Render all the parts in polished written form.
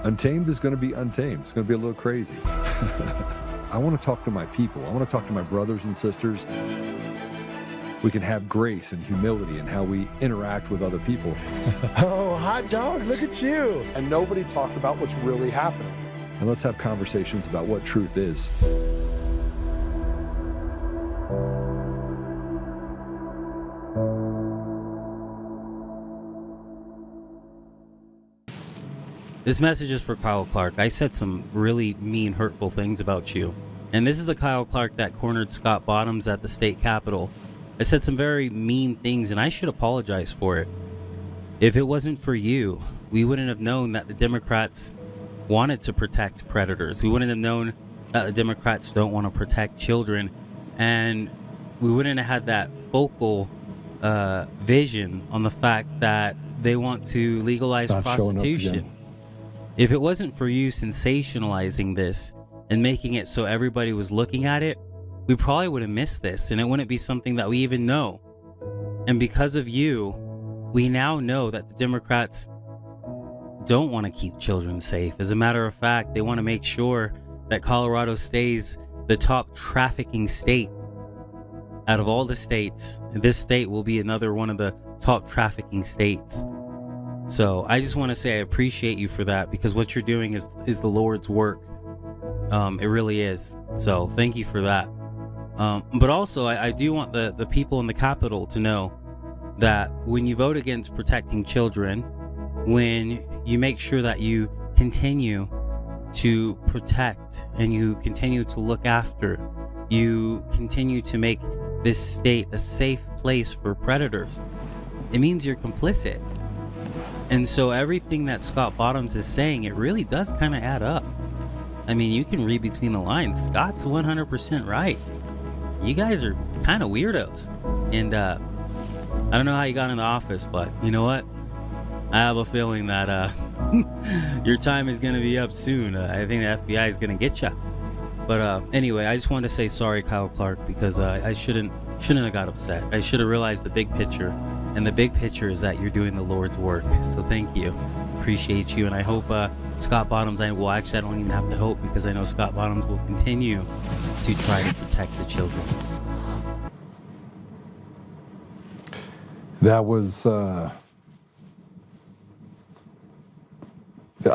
Untamed is going to be untamed. It's going to be a little crazy. I want to talk to my people. I want to talk to my brothers and sisters. We can have grace and humility in how we interact with other people. Oh, hot dog, look at you. And nobody talked about what's really happening. And let's have conversations about what truth is. This message is for Kyle Clark. I said some really mean, hurtful things about you. And this is the Kyle Clark that cornered Scott Bottoms at the state capitol. I said some very mean things, and I should apologize for it. If it wasn't for you, we wouldn't have known that the Democrats wanted to protect predators. We wouldn't have known that the Democrats don't want to protect children. And we wouldn't have had that focal vision on the fact that they want to legalize prostitution. If it wasn't for you sensationalizing this and making it so everybody was looking at it, we probably would have missed this, and it wouldn't be something that we even know. And because of you, we now know that the Democrats don't want to keep children safe. As a matter of fact, they want to make sure that Colorado stays the top trafficking state out of all the states. This state will be another one of the top trafficking states. So I just want to say I appreciate you for that, because what you're doing is the Lord's work. It really is. So thank you for that. But also, I do want the people in the Capitol to know that when you vote against protecting children, when you make sure that you continue to protect and you continue to look after, you continue to make this state a safe place for predators, it means you're complicit. And so everything that Scott Bottoms is saying, it really does kind of add up. I mean, you can read between the lines. Scott's 100% right. You guys are kind of weirdos. And I don't know how you got in the office, but you know what? I have a feeling that your time is going to be up soon. I think the FBI is going to get you. But anyway, I just wanted to say sorry, Kyle Clark, because I shouldn't have got upset. I should have realized the big picture. And the big picture is that you're doing the Lord's work. So thank you. Appreciate you. And I hope Scott Bottoms, I don't even have to hope, because I know Scott Bottoms will continue to try to protect the children. That was, I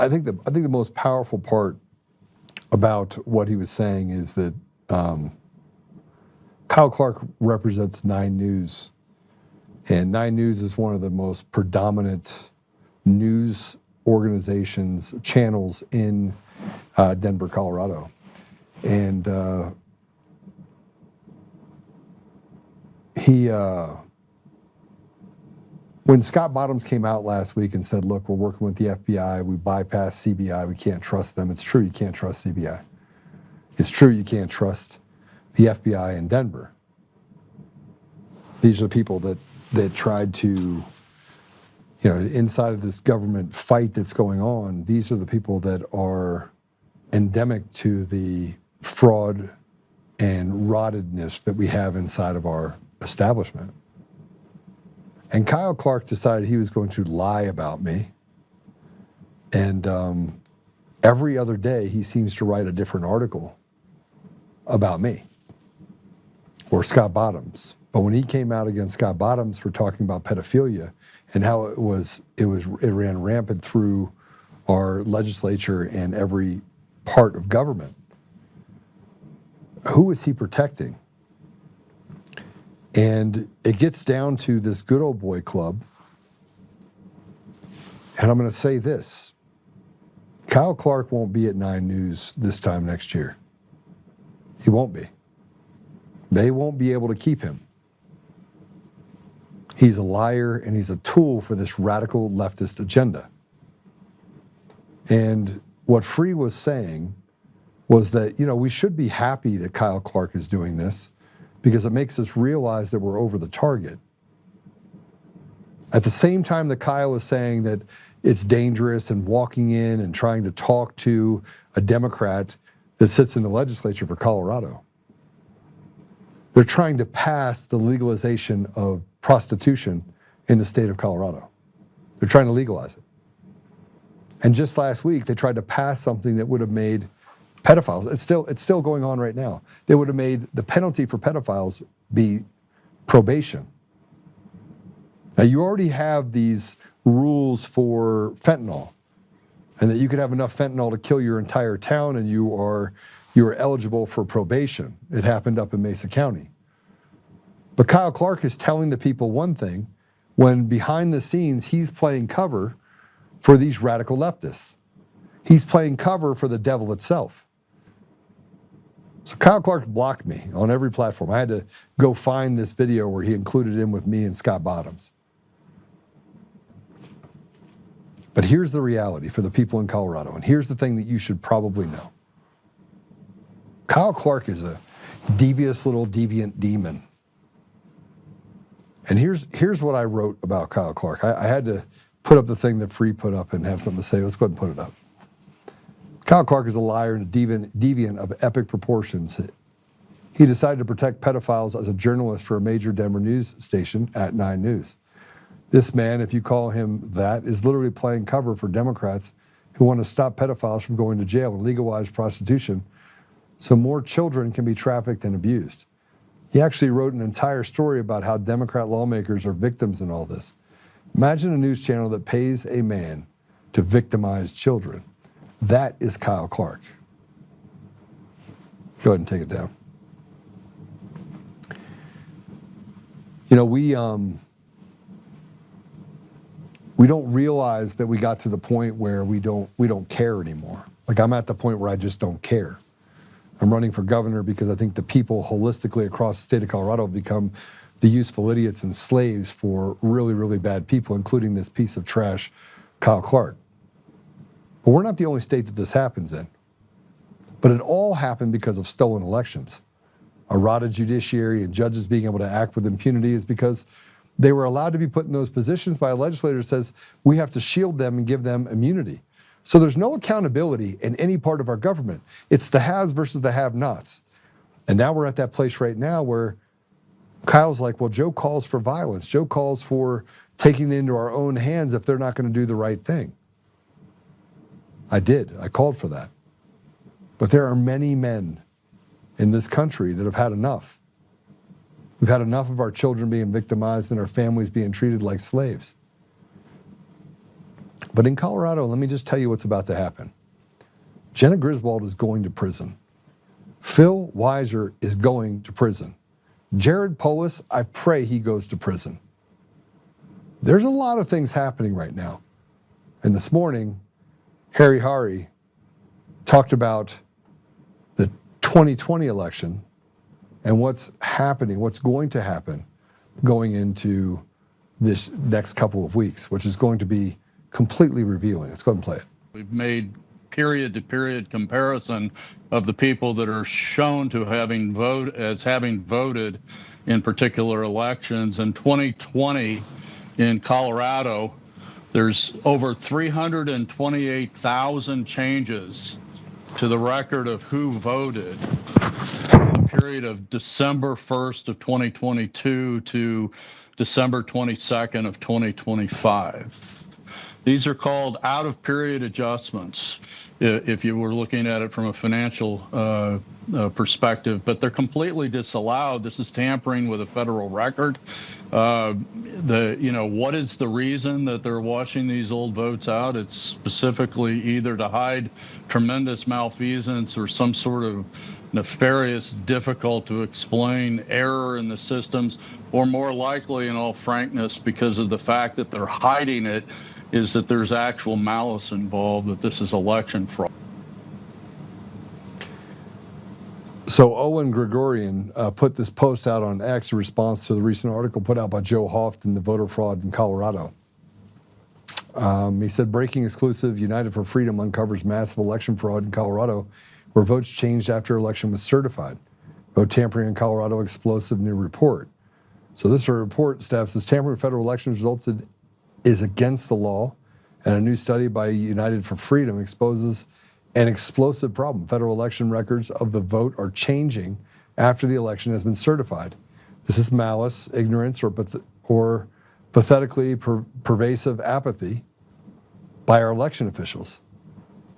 think the most powerful part about what he was saying is that Kyle Clark represents 9 News. And 9 News is one of the most predominant news organizations, channels in Denver, Colorado. And when Scott Bottoms came out last week and said, look, we're working with the FBI, we bypassed CBI, we can't trust them. It's true, you can't trust CBI. It's true, you can't trust the FBI in Denver. These are people that tried to, inside of this government fight that's going on, these are the people that are endemic to the fraud and rottedness that we have inside of our establishment. And Kyle Clark decided he was going to lie about me. And every other day, he seems to write a different article about me or Scott Bottoms. But when he came out against Scott Bottoms for talking about pedophilia and how it ran rampant through our legislature and every part of government, who was he protecting? And it gets down to this good old boy club. And I'm going to say this. Kyle Clark won't be at 9 News this time next year. He won't be. They won't be able to keep him. He's a liar, and he's a tool for this radical leftist agenda. And what Free was saying was that, we should be happy that Kyle Clark is doing this, because it makes us realize that we're over the target. At the same time that Kyle was saying that it's dangerous and walking in and trying to talk to a Democrat that sits in the legislature for Colorado, they're trying to pass the legalization of prostitution in the state of Colorado. They're trying to legalize it. And just last week, they tried to pass something that would have made pedophiles, it's still going on right now. They would have made the penalty for pedophiles be probation. Now, you already have these rules for fentanyl, and that you could have enough fentanyl to kill your entire town, and you are eligible for probation. It happened up in Mesa County. But Kyle Clark is telling the people one thing, when behind the scenes, he's playing cover for these radical leftists. He's playing cover for the devil itself. So Kyle Clark blocked me on every platform. I had to go find this video where he included him with me and Scott Bottoms. But here's the reality for the people in Colorado, and here's the thing that you should probably know. Kyle Clark is a devious little deviant demon. And here's what I wrote about Kyle Clark. I had to put up the thing that Free put up and have something to say. Let's go ahead and put it up. Kyle Clark is a liar and a deviant of epic proportions. He decided to protect pedophiles as a journalist for a major Denver news station at 9 News. This man, if you call him that, is literally playing cover for Democrats who want to stop pedophiles from going to jail and legalize prostitution so more children can be trafficked and abused. He actually wrote an entire story about how Democrat lawmakers are victims in all this. Imagine a news channel that pays a man to victimize children. That is Kyle Clark. Go ahead and take it down. You know, we don't realize that we got to the point where we don't care anymore. Like, I'm at the point where I just don't care. I'm running for governor because I think the people holistically across the state of Colorado have become the useful idiots and slaves for really, really bad people, including this piece of trash, Kyle Clark. But we're not the only state that this happens in. But it all happened because of stolen elections. A rotted judiciary and judges being able to act with impunity is because they were allowed to be put in those positions by a legislator that says we have to shield them and give them immunity. So there's no accountability in any part of our government. It's the haves versus the have-nots. And now we're at that place right now where Kyle's like, well, Joe calls for violence. Joe calls for taking it into our own hands if they're not going to do the right thing. I did. I called for that. But there are many men in this country that have had enough. We've had enough of our children being victimized and our families being treated like slaves. But in Colorado, let me just tell you what's about to happen. Jenna Griswold is going to prison. Phil Weiser is going to prison. Jared Polis, I pray he goes to prison. There's a lot of things happening right now. And this morning, Harry talked about the 2020 election and what's happening, what's going to happen going into this next couple of weeks, which is going to be completely revealing. Let's go ahead and play it. We've made period-to-period comparison of the people that are shown to having voted in particular elections. In 2020 in Colorado, there's over 328,000 changes to the record of who voted in the period of December 1st of 2022 to December 22nd of 2025. These are called out-of-period adjustments, if you were looking at it from a financial perspective, but they're completely disallowed. This is tampering with a federal record. What is the reason that they're washing these old votes out? It's specifically either to hide tremendous malfeasance or some sort of nefarious, difficult to explain error in the systems, or more likely, in all frankness, because of the fact that they're hiding it, is that there's actual malice involved, that this is election fraud. So Owen Gregorian put this post out on X in response to the recent article put out by Joe Oltmann, the voter fraud in Colorado. He said, breaking exclusive, United for Freedom uncovers massive election fraud in Colorado where votes changed after election was certified. Vote tampering in Colorado, explosive new report. So this report staff says tampering federal elections resulted is against the law, and a new study by United for Freedom exposes an explosive problem. Federal election records of the vote are changing after the election has been certified. This is malice, ignorance, or pathetically pervasive apathy. by our election officials.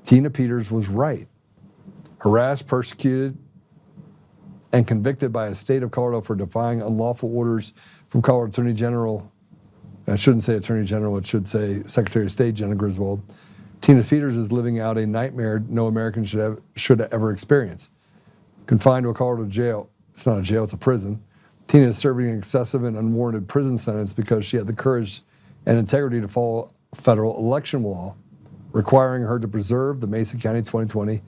Tina Peters was right. Harassed, persecuted, and convicted by a state of Colorado for defying unlawful orders from Colorado Attorney General, I shouldn't say Attorney General, it should say Secretary of State Jenna Griswold. Tina Peters is living out a nightmare no American should ever experience. Confined to a Colorado jail, it's not a jail, it's a prison. Tina is serving an excessive and unwarranted prison sentence because she had the courage and integrity to follow federal election law, requiring her to preserve the Mason County 2020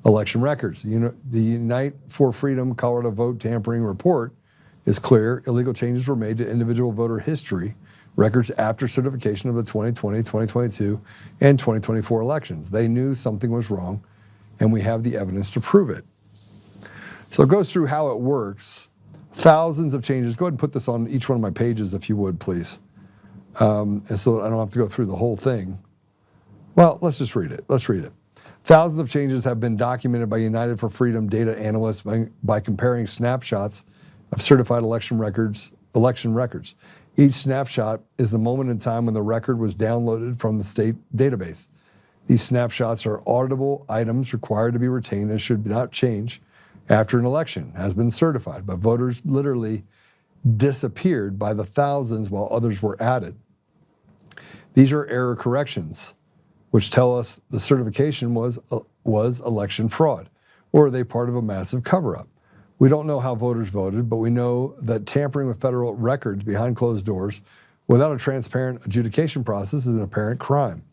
election records. The Unite for Freedom Colorado Vote Tampering Report is clear. Illegal changes were made to individual voter history records after certification of the 2020, 2022, and 2024 elections. They knew something was wrong, and we have the evidence to prove it. So it goes through how it works. Thousands of changes. Go ahead and put this on each one of my pages if you would, please. And so that I don't have to go through the whole thing. Well, let's just read it. Let's read it. Thousands of changes have been documented by United for Freedom data analysts by comparing snapshots of certified election records. Each snapshot is the moment in time when the record was downloaded from the state database. These snapshots are auditable items required to be retained and should not change after an election has been certified, but voters literally disappeared by the thousands while others were added. These are error corrections, which tell us the certification was election fraud, or are they part of a massive cover-up? We don't know how voters voted, but we know that tampering with federal records behind closed doors without a transparent adjudication process is an apparent crime.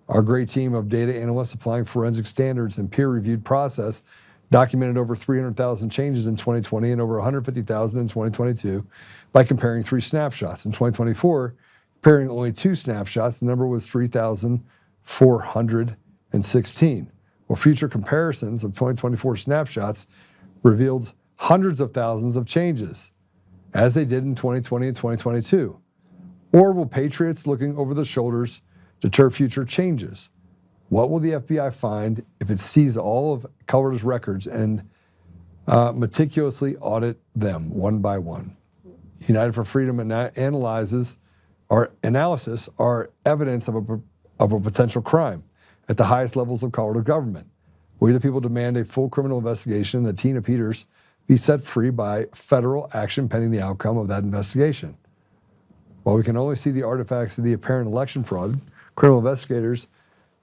Our great team of data analysts applying forensic standards and peer-reviewed process documented over 300,000 changes in 2020 and over 150,000 in 2022 by comparing 3 snapshots. In 2024, comparing only 2 snapshots, the number was 3,416. Well, future comparisons of 2024 snapshots revealed hundreds of thousands of changes, as they did in 2020 and 2022. Or will patriots looking over the shoulders deter future changes? What will the FBI find if it sees all of Colorado's records and meticulously audit them one by one? United for Freedom analysis are evidence of a potential crime at the highest levels of Colorado government. We the people demand a full criminal investigation that Tina Peters be set free by federal action pending the outcome of that investigation. While we can only see the artifacts of the apparent election fraud, criminal investigators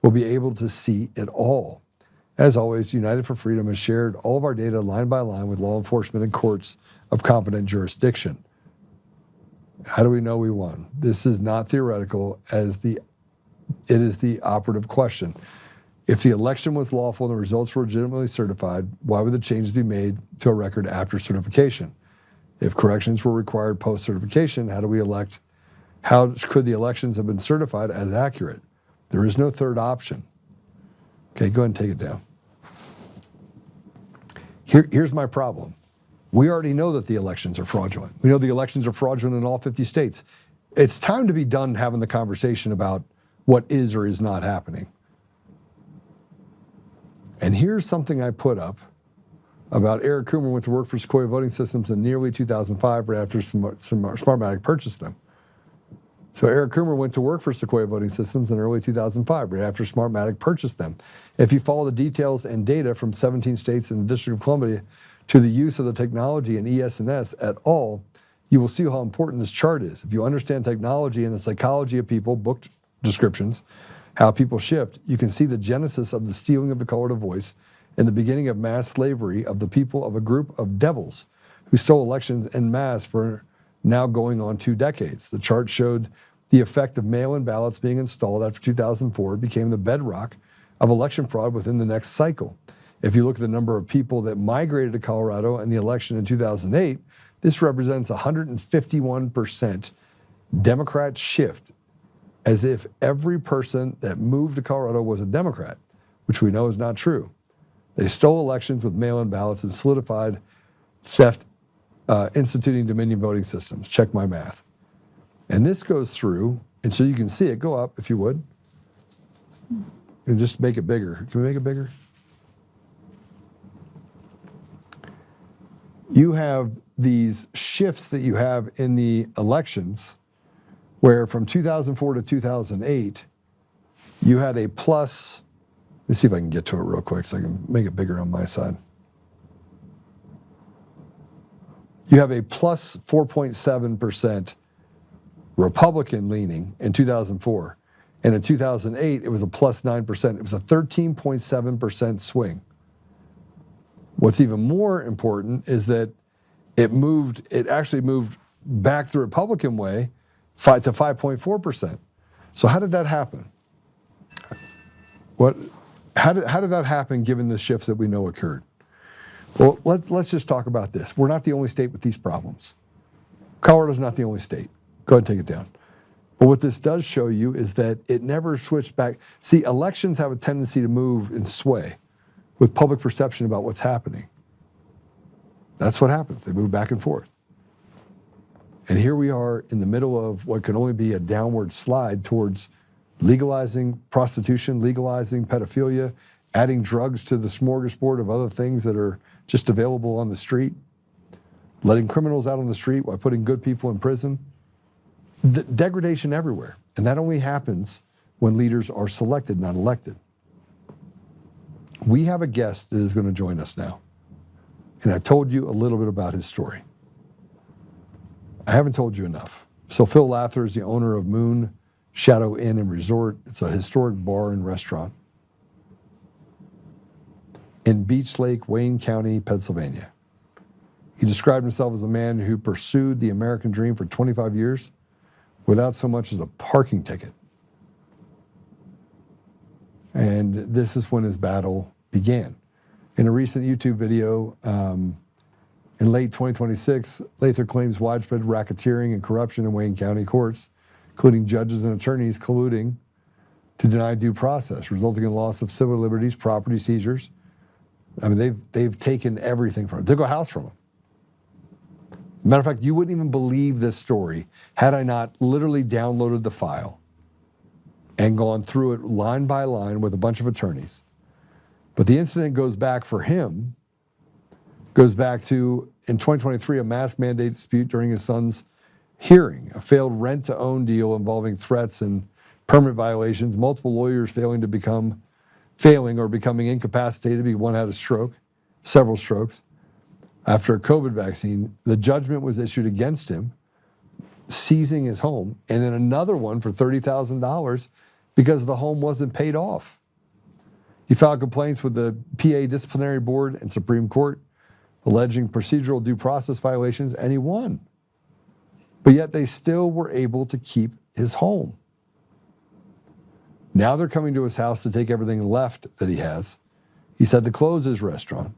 will be able to see it all. As always, United for Freedom has shared all of our data line by line with law enforcement and courts of competent jurisdiction. How do we know we won? This is not theoretical, it is the operative question. If the election was lawful and the results were legitimately certified, why would the changes be made to a record after certification? If corrections were required post-certification, how could the elections have been certified as accurate? There is no third option. Okay, go ahead and take it down. Here's my problem. We already know that the elections are fraudulent. We know the elections are fraudulent in all 50 states. It's time to be done having the conversation about what is or is not happening. And here's something I put up about Eric Coomer went to work for Sequoia Voting Systems in nearly 2005 right after Smartmatic purchased them. So Eric Coomer went to work for Sequoia Voting Systems in early 2005 right after Smartmatic purchased them. If you follow the details and data from 17 states and the District of Columbia to the use of the technology in ES&S at all, you will see how important this chart is. If you understand technology and the psychology of people, book descriptions, how people shift, you can see the genesis of the stealing of the Colorado voice and the beginning of mass slavery of the people of a group of devils who stole elections en masse for now going on 2 decades. The chart showed the effect of mail-in ballots being installed after 2004 became the bedrock of election fraud within the next cycle. If you look at the number of people that migrated to Colorado in the election in 2008, this represents 151% Democrat shift, as if every person that moved to Colorado was a Democrat, which we know is not true. They stole elections with mail-in ballots and solidified theft, instituting Dominion voting systems. Check my math. And this goes through, and so you can see it. Go up, if you would. And just make it bigger. Can we make it bigger? You have these shifts that you have in the elections where from 2004 to 2008, you had a plus, let me see if I can get to it real quick so I can make it bigger on my side. You have a plus 4.7% Republican leaning in 2004. And in 2008, it was a plus 9%. It was a 13.7% swing. What's even more important is that it actually moved back the Republican way to 5.4%. So how did that happen? How did that happen given the shifts that we know occurred? Well, let's just talk about this. We're not the only state with these problems. Colorado's not the only state. Go ahead and take it down. But what this does show you is that it never switched back. See, elections have a tendency to move and sway with public perception about what's happening. That's what happens. They move back and forth. And here we are in the middle of what can only be a downward slide towards legalizing prostitution, legalizing pedophilia, adding drugs to the smorgasbord of other things that are just available on the street, letting criminals out on the street while putting good people in prison. Degradation everywhere. And that only happens when leaders are selected, not elected. We have a guest that is going to join us now. And I've told you a little bit about his story. I haven't told you enough. So Phil Lather is the owner of Moon Shadow Inn and Resort. It's a historic bar and restaurant in Beach Lake, Wayne County, Pennsylvania. He described himself as a man who pursued the American dream for 25 years without so much as a parking ticket. And this is when his battle began. In a recent YouTube video, in late 2026, Lather claims widespread racketeering and corruption in Wayne County courts, including judges and attorneys colluding to deny due process, resulting in loss of civil liberties, property seizures. I mean, they've taken everything from him. They took a house from him. Matter of fact, you wouldn't even believe this story had I not literally downloaded the file and gone through it line by line with a bunch of attorneys. But the incident goes back for him, goes back to, in 2023, a mask mandate dispute during his son's hearing, a failed rent-to-own deal involving threats and permit violations, multiple lawyers failing or becoming incapacitated because one had a stroke, several strokes. After a COVID vaccine, the judgment was issued against him, seizing his home, and then another one for $30,000 because the home wasn't paid off. He filed complaints with the PA Disciplinary Board and Supreme Court, alleging procedural due process violations, and he won. But yet they still were able to keep his home. Now they're coming to his house to take everything left that he has. He's had to close his restaurant.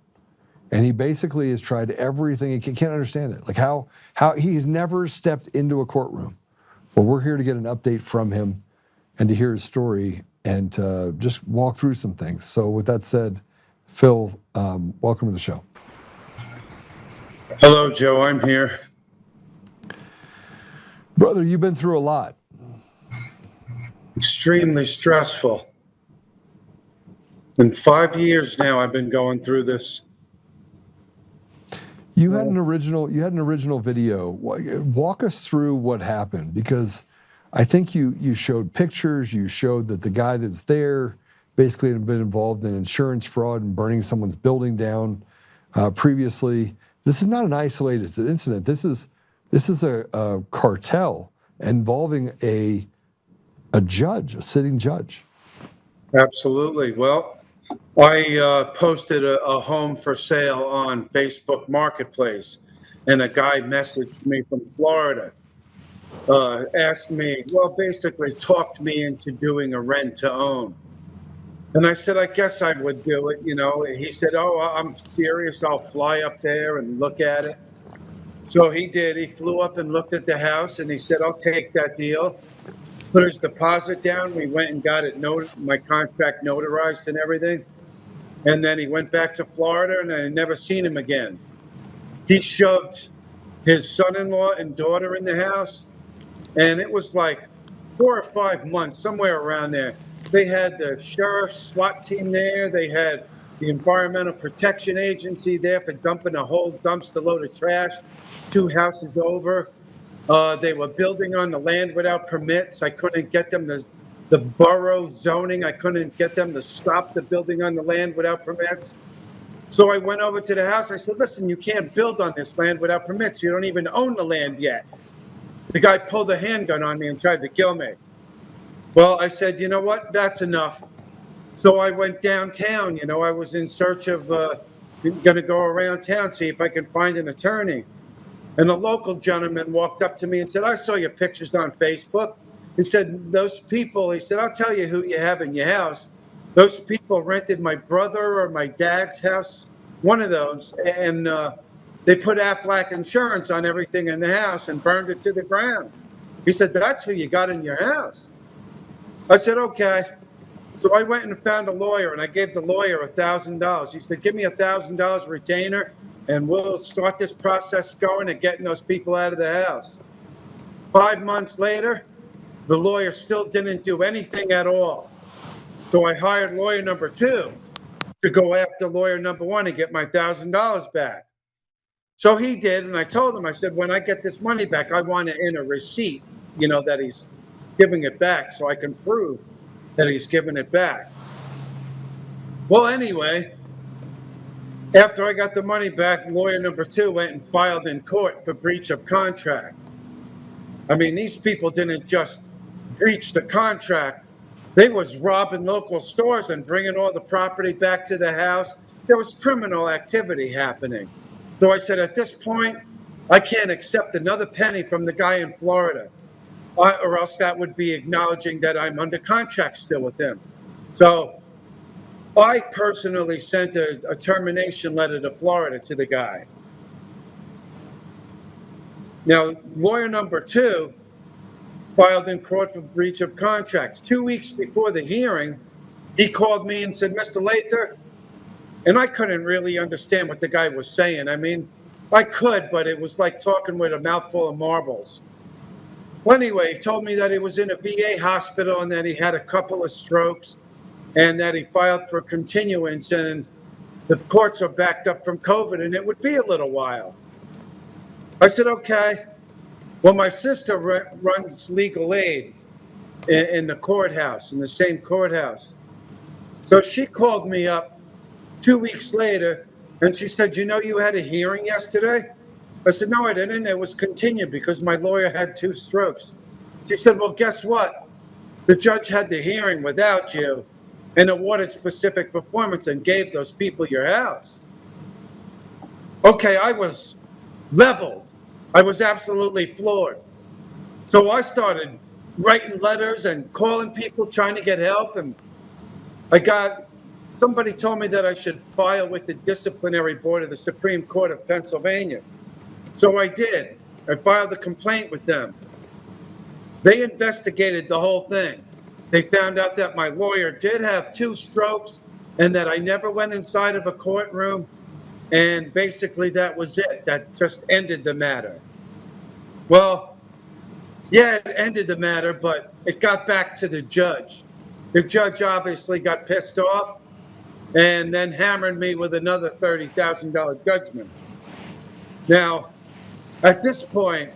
And he basically has tried everything. He can't understand it. Like how he's never stepped into a courtroom. Well, we're here to get an update from him and to hear his story and just walk through some things. So with that said, Phil, welcome to the show. Hello, Joe. I'm here. Brother, you've been through a lot. Extremely stressful. In 5 years now, I've been going through this. You had an original video. Walk us through what happened, because I think you showed pictures. You showed that the guy that's there basically had been involved in insurance fraud and burning someone's building down previously. This is not an isolated incident. This is a cartel involving a judge, a sitting judge. Absolutely. Well, I posted a home for sale on Facebook Marketplace, and a guy messaged me from Florida, asked me, well, basically talked me into doing a rent to own. And I said, I guess I would do it. You know, he said, oh, I'm serious. I'll fly up there and look at it. So he did. He flew up and looked at the house, and he said, I'll take that deal. Put his deposit down. We went and got it, my contract notarized and everything. And then he went back to Florida, and I never seen him again. He shoved his son-in-law and daughter in the house, and it was like 4 or 5 months, somewhere around there. They had the sheriff's SWAT team there. They had the Environmental Protection Agency there for dumping a whole dumpster load of trash 2 houses over. They were building on the land without permits. I couldn't get them to the borough zoning. I couldn't get them to stop the building on the land without permits. So I went over to the house. I said, listen, you can't build on this land without permits. You don't even own the land yet. The guy pulled a handgun on me and tried to kill me. Well, I said, you know what? That's enough. So I went downtown. You know, I was in search of, going to go around town, see if I could find an attorney. And a local gentleman walked up to me and said, I saw your pictures on Facebook. He said, those people, he said, I'll tell you who you have in your house. Those people rented my brother or my dad's house, one of those, and they put Aflac insurance on everything in the house and burned it to the ground. He said, that's who you got in your house. I said, okay. So I went and found a lawyer, and I gave the lawyer $1,000. He said, give me $1,000 retainer, and we'll start this process going and getting those people out of the house. 5 months later, the lawyer still didn't do anything at all. So I hired lawyer number 2 to go after lawyer number 1 and get my $1,000 back. So he did, and I told him, I said, when I get this money back, I want it in a receipt, you know, that he's giving it back so I can prove that he's giving it back. Well, anyway, after I got the money back, lawyer number 2 went and filed in court for breach of contract. I mean, these people didn't just breach the contract. They was robbing local stores and bringing all the property back to the house. There was criminal activity happening. So I said, at this point, I can't accept another penny from the guy in Florida, or else that would be acknowledging that I'm under contract still with him. So I personally sent a termination letter to Florida to the guy. Now, lawyer number 2 filed in court for breach of contract. 2 weeks before the hearing, he called me and said, Mr. Lather, and I couldn't really understand what the guy was saying. I mean, I could, but it was like talking with a mouthful of marbles. Well, anyway, he told me that he was in a VA hospital and that he had a couple of strokes and that he filed for continuance and the courts are backed up from COVID and it would be a little while. I said, okay. Well, my sister runs legal aid in the courthouse, in the same courthouse. So she called me up 2 weeks later, and she said, you know, you had a hearing yesterday? I said, no, I didn't. It was continued because my lawyer had 2 strokes. She said, well, guess what? The judge had the hearing without you and awarded specific performance and gave those people your house. Okay, I was leveled. I was absolutely floored. So I started writing letters and calling people, trying to get help. And somebody told me that I should file with the disciplinary board of the Supreme Court of Pennsylvania. So I did. I filed a complaint with them. They investigated the whole thing. They found out that my lawyer did have 2 strokes and that I never went inside of a courtroom. And basically that was it. That just ended the matter. Well, yeah, it ended the matter, but it got back to the judge. The judge obviously got pissed off and then hammered me with another $30,000 judgment. Now, at this point,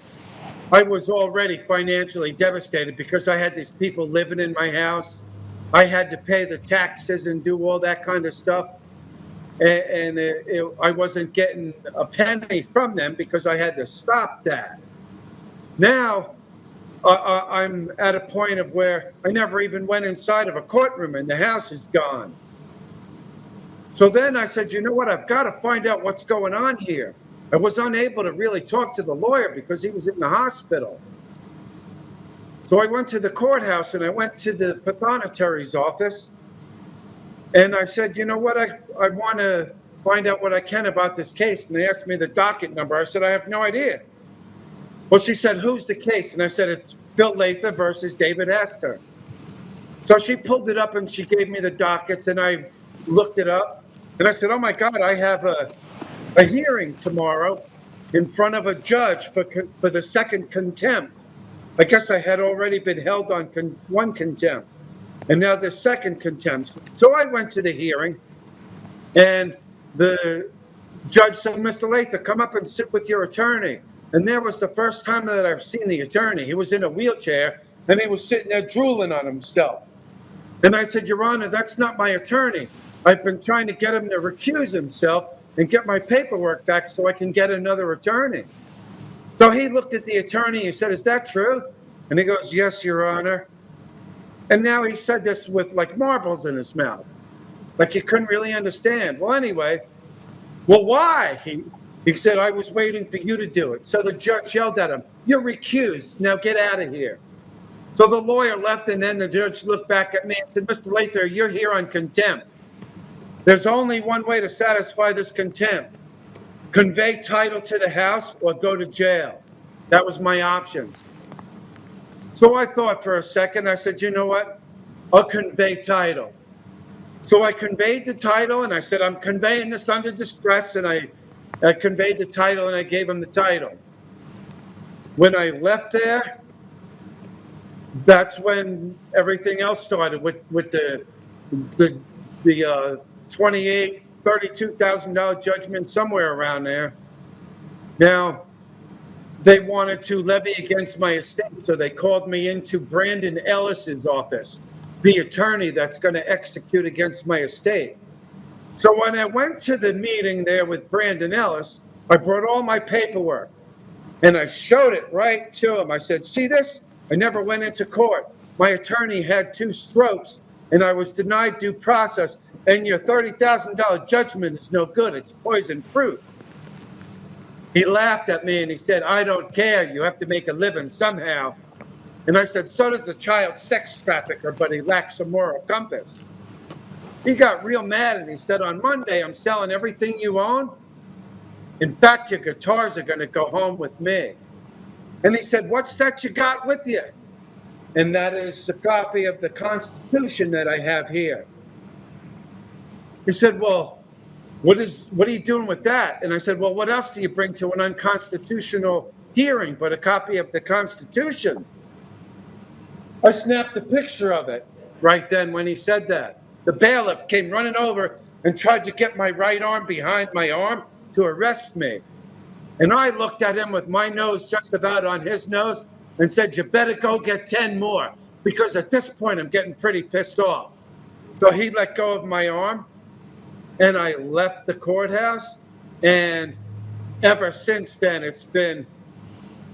I was already financially devastated because I had these people living in my house. I had to pay the taxes and do all that kind of stuff. And I wasn't getting a penny from them because I had to stop that. Now, I'm at a point of where I never even went inside of a courtroom and the house is gone. So then I said, you know what? I've got to find out what's going on here. I was unable to really talk to the lawyer because he was in the hospital. So I went to the courthouse and I went to the pathonetary's office. And I said, you know what? I want to find out what I can about this case. And they asked me the docket number. I said, I have no idea. Well, she said, who's the case? And I said, it's Phil Lather versus David Hester. So she pulled it up and she gave me the dockets and I looked it up. And I said, oh my God, I have a hearing tomorrow in front of a judge for the second contempt. I guess I had already been held on one contempt. And now the second contempt. So I went to the hearing and the judge said, Mr. Lather, come up and sit with your attorney. And there was the first time that I've seen the attorney. He was in a wheelchair and he was sitting there drooling on himself. And I said, Your Honor, that's not my attorney. I've been trying to get him to recuse himself and get my paperwork back so I can get another attorney. So he looked at the attorney and said, Is that true? And he goes, Yes, Your Honor. And now he said this with like marbles in his mouth, like you couldn't really understand. Well, anyway, well, why? He said, I was waiting for you to do it. So the judge yelled at him, You're recused. Now get out of here. So the lawyer left, and then the judge looked back at me and said, Mr. Lather, you're here on contempt. There's only one way to satisfy this contempt. Convey title to the house or go to jail. That was my options. So I thought for a second. I said, you know what? I'll convey title. So I conveyed the title, and I said, I'm conveying this under distress, and I conveyed the title, and I gave him the title. When I left there, that's when everything else started with the $32,000 judgment somewhere around there. Now, they wanted to levy against my estate, so they called me into Brandon Ellis's office, the attorney that's going to execute against my estate. So when I went to the meeting there with Brandon Ellis, I brought all my paperwork, and I showed it right to him. I said, see this? I never went into court. My attorney had 2 strokes, and I was denied due process, and your $30,000 judgment is no good. It's poison fruit. He laughed at me and he said, I don't care. You have to make a living somehow. And I said, so does a child sex trafficker, but he lacks a moral compass. He got real mad and he said, on Monday, I'm selling everything you own. In fact, your guitars are going to go home with me. And he said, what's that you got with you? And that is a copy of the Constitution that I have here. He said, well, what are you doing with that? And I said, well, what else do you bring to an unconstitutional hearing but a copy of the Constitution? I snapped a picture of it right then when he said that. The bailiff came running over and tried to get my right arm behind my arm to arrest me. And I looked at him with my nose just about on his nose and said, you better go get 10 more, because at this point I'm getting pretty pissed off. So he let go of my arm, and I left the courthouse. And ever since then, it's been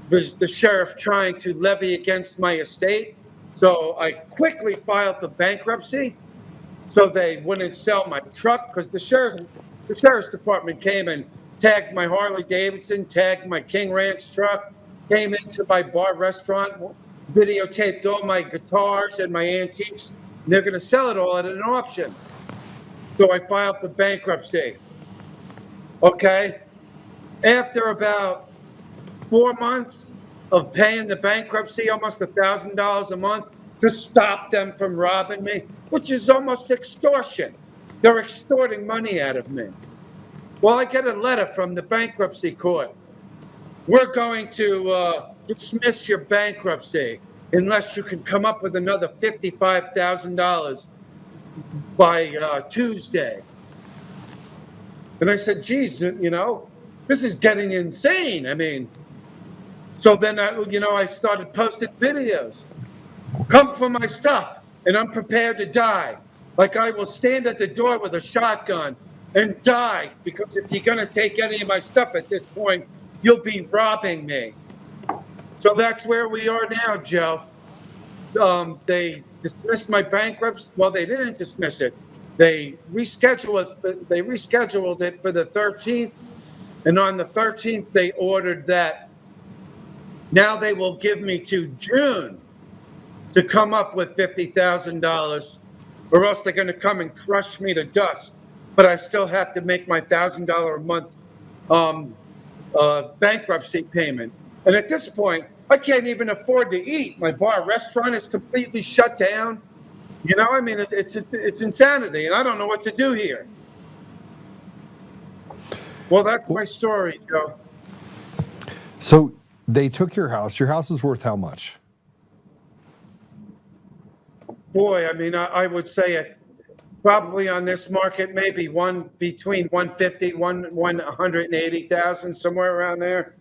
the sheriff trying to levy against my estate. So I quickly filed the bankruptcy so they wouldn't sell my truck, because the sheriff's department came and tagged my Harley Davidson, tagged my King Ranch truck, came into my bar restaurant, videotaped all my guitars and my antiques, and they're going to sell it all at an auction. So I filed the bankruptcy. Okay. After about 4 months of paying the bankruptcy, almost $1,000 a month, to stop them from robbing me, which is almost extortion. They're extorting money out of me. Well, I get a letter from the bankruptcy court. We're going to dismiss your bankruptcy unless you can come up with another $55,000 by Tuesday. And I said, geez, this is getting insane. I mean, so then I started posting videos. Come for my stuff, and I'm prepared to die. Like, I will stand at the door with a shotgun and die, because if you're going to take any of my stuff at this point, you'll be robbing me. So that's where we are now, Joe. They dismissed my bankruptcy. Well, they didn't dismiss it. They rescheduled it for the 13th. And on the 13th, they ordered that now they will give me to June to come up with $50,000, or else they're going to come and crush me to dust. But I still have to make my $1,000 a month bankruptcy payment. And at this point, I can't even afford to eat. My bar restaurant is completely shut down. It's insanity, and I don't know what to do here. Well, that's my story, Joe. So they took your house. Your house is worth how much? Boy, I would say it probably on this market, maybe between 150, 180,000, somewhere around there.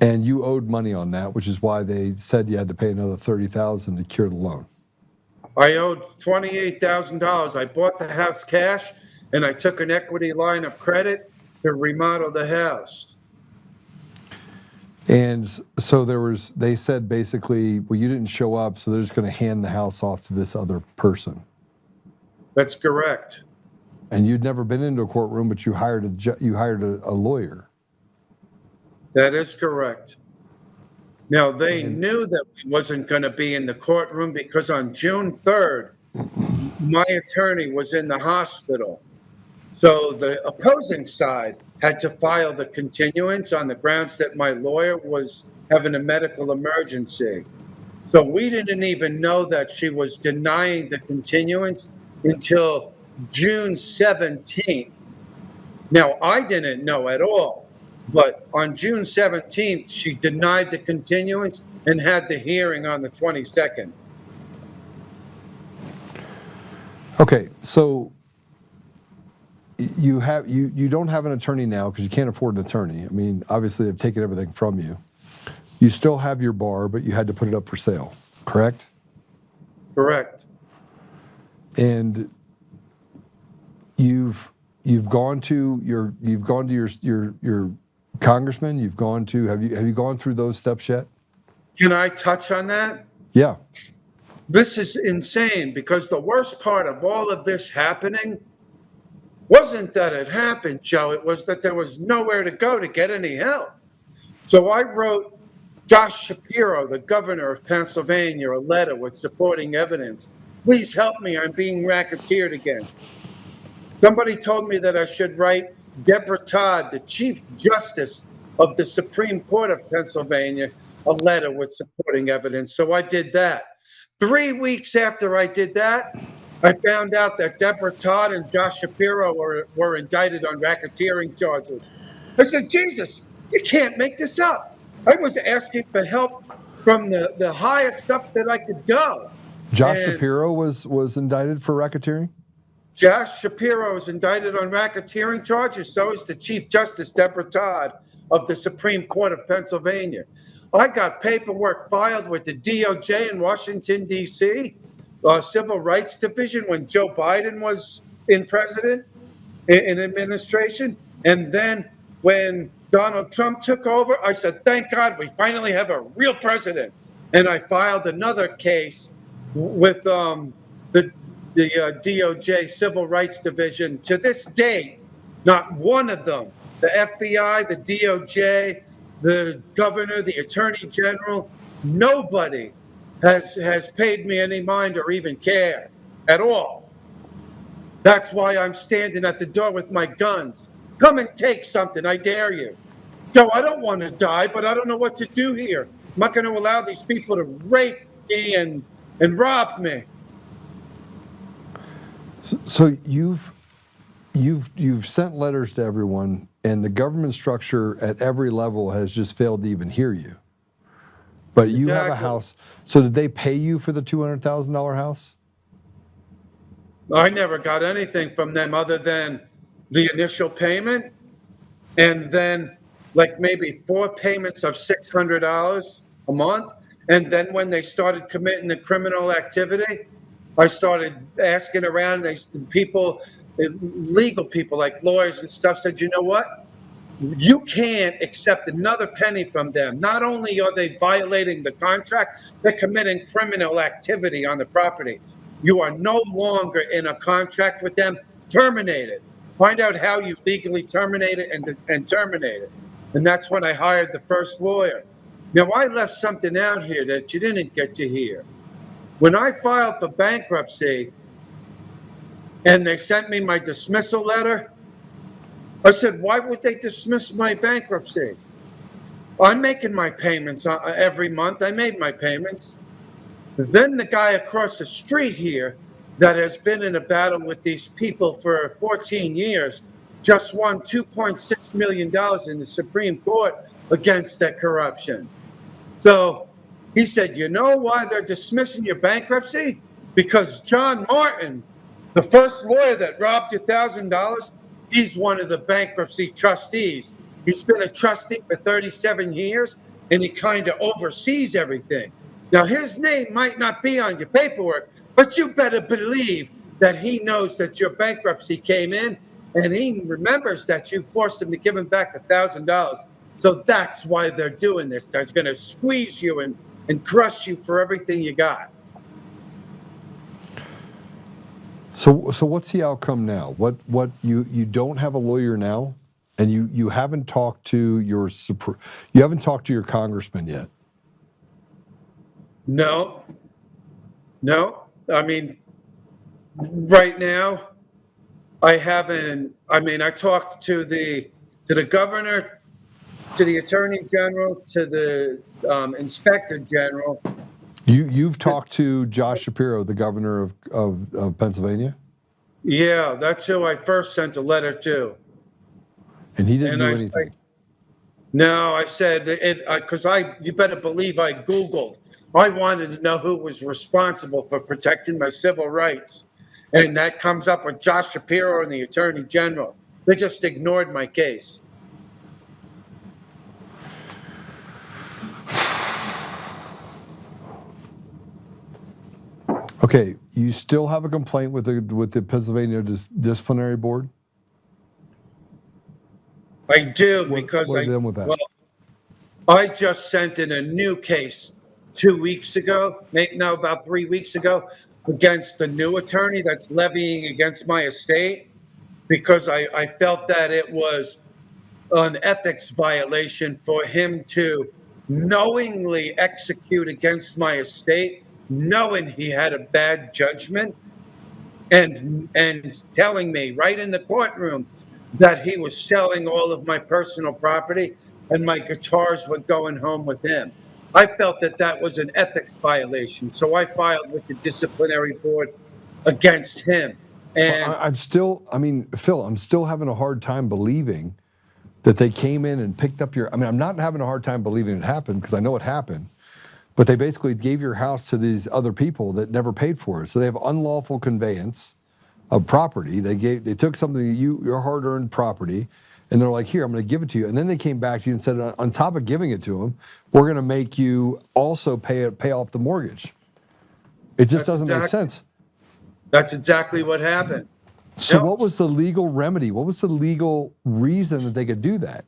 And you owed money on that, which is why they said you had to pay another $30,000 to cure the loan. I owed $28,000. I bought the house cash, and I took an equity line of credit to remodel the house. And so they said basically, well, you didn't show up, so they're just going to hand the house off to this other person. That's correct. And you'd never been into a courtroom, but you hired a lawyer. That is correct. Now, they knew that we wasn't going to be in the courtroom because on June 3rd, my attorney was in the hospital. So the opposing side had to file the continuance on the grounds that my lawyer was having a medical emergency. So we didn't even know that she was denying the continuance until June 17th. Now, I didn't know at all, but on June 17th, she denied the continuance and had the hearing on the 22nd. Okay, so you don't have an attorney now because you can't afford an attorney. I mean, obviously they've taken everything from you. You still have your bar, but you had to put it up for sale, correct? Correct. And you've gone to your congressman. Have you gone through those steps yet? Can I touch on that? Yeah. This is insane because the worst part of all of this happening wasn't that it happened, Joe. It was that there was nowhere to go to get any help. So I wrote Josh Shapiro, the governor of Pennsylvania, a letter with supporting evidence. Please help me. I'm being racketeered again. Somebody told me that I should write Deborah Todd, the Chief Justice of the Supreme Court of Pennsylvania, a letter with supporting evidence. So I did that. 3 weeks after I did that, I found out that Deborah Todd and Josh Shapiro were indicted on racketeering charges. I said, Jesus, you can't make this up. I was asking for help from the highest up that I could go. Josh Shapiro was indicted for racketeering? Josh Shapiro is indicted on racketeering charges. So is the Chief Justice, Deborah Todd, of the Supreme Court of Pennsylvania. I got paperwork filed with the DOJ in Washington, D.C., Civil Rights Division, when Joe Biden was in administration. And then when Donald Trump took over, I said, thank God we finally have a real president. And I filed another case with the DOJ Civil Rights Division. To this day, not one of them, the FBI, the DOJ, the governor, the attorney general, nobody has paid me any mind or even care at all. That's why I'm standing at the door with my guns. Come and take something, I dare you. Joe, I don't want to die, but I don't know what to do here. I'm not going to allow these people to rape me and rob me. So you've sent letters to everyone, and the government structure at every level has just failed to even hear you. But you have a house. So did they pay you for the $200,000 house? I never got anything from them other than the initial payment, and then like maybe 4 payments of $600 a month. And then when they started committing the criminal activity, I started asking around. Legal people like lawyers and stuff said, you know what? You can't accept another penny from them. Not only are they violating the contract, they're committing criminal activity on the property. You are no longer in a contract with them. Terminate it. Find out how you legally terminate it and terminate it. And that's when I hired the first lawyer. Now, I left something out here that you didn't get to hear. When I filed for bankruptcy and they sent me my dismissal letter, I said, why would they dismiss my bankruptcy? I'm making my payments every month. I made my payments. Then the guy across the street here that has been in a battle with these people for 14 years just won $2.6 million in the Supreme Court against that corruption. So he said, you know why they're dismissing your bankruptcy? Because John Martin, the first lawyer that robbed you $1,000, he's one of the bankruptcy trustees. He's been a trustee for 37 years, and he kind of oversees everything. Now, his name might not be on your paperwork, But you better believe that he knows that your bankruptcy came in, and he remembers that you forced him to give him back $1,000. So that's why they're doing this. They're going to squeeze you and crush you for everything you got. So what's the outcome now? What you don't have a lawyer now, and you haven't talked to your congressman yet. No. I mean, right now, I haven't. I mean, I talked to the governor, to the attorney general, to the inspector general. You've talked to Josh Shapiro, the governor of Pennsylvania? Yeah, that's who I first sent a letter to. And he didn't do anything? No, I said it because you better believe I Googled. I wanted to know who was responsible for protecting my civil rights. And that comes up with Josh Shapiro and the attorney general. They just ignored my case. Okay, you still have a complaint with the Pennsylvania disciplinary board? I do, because what are they doing with that? Well, I just sent in a new case 2 weeks ago, about 3 weeks ago, against the new attorney that's levying against my estate, because I felt that it was an ethics violation for him to knowingly execute against my estate, knowing he had a bad judgment, and telling me right in the courtroom that he was selling all of my personal property and my guitars were going home with him. I felt that that was an ethics violation, so I filed with the disciplinary board against him. And Phil, I'm still having a hard time believing that they came in and picked up I'm not having a hard time believing it happened, because I know it happened, but they basically gave your house to these other people that never paid for it. So they have unlawful conveyance of property. They took something, your hard-earned property, and they're like, here, I'm going to give it to you. And then they came back to you and said, on top of giving it to them, we're going to make you also pay off the mortgage. It just doesn't make sense. That's exactly what happened. So what was the legal remedy? What was the legal reason that they could do that?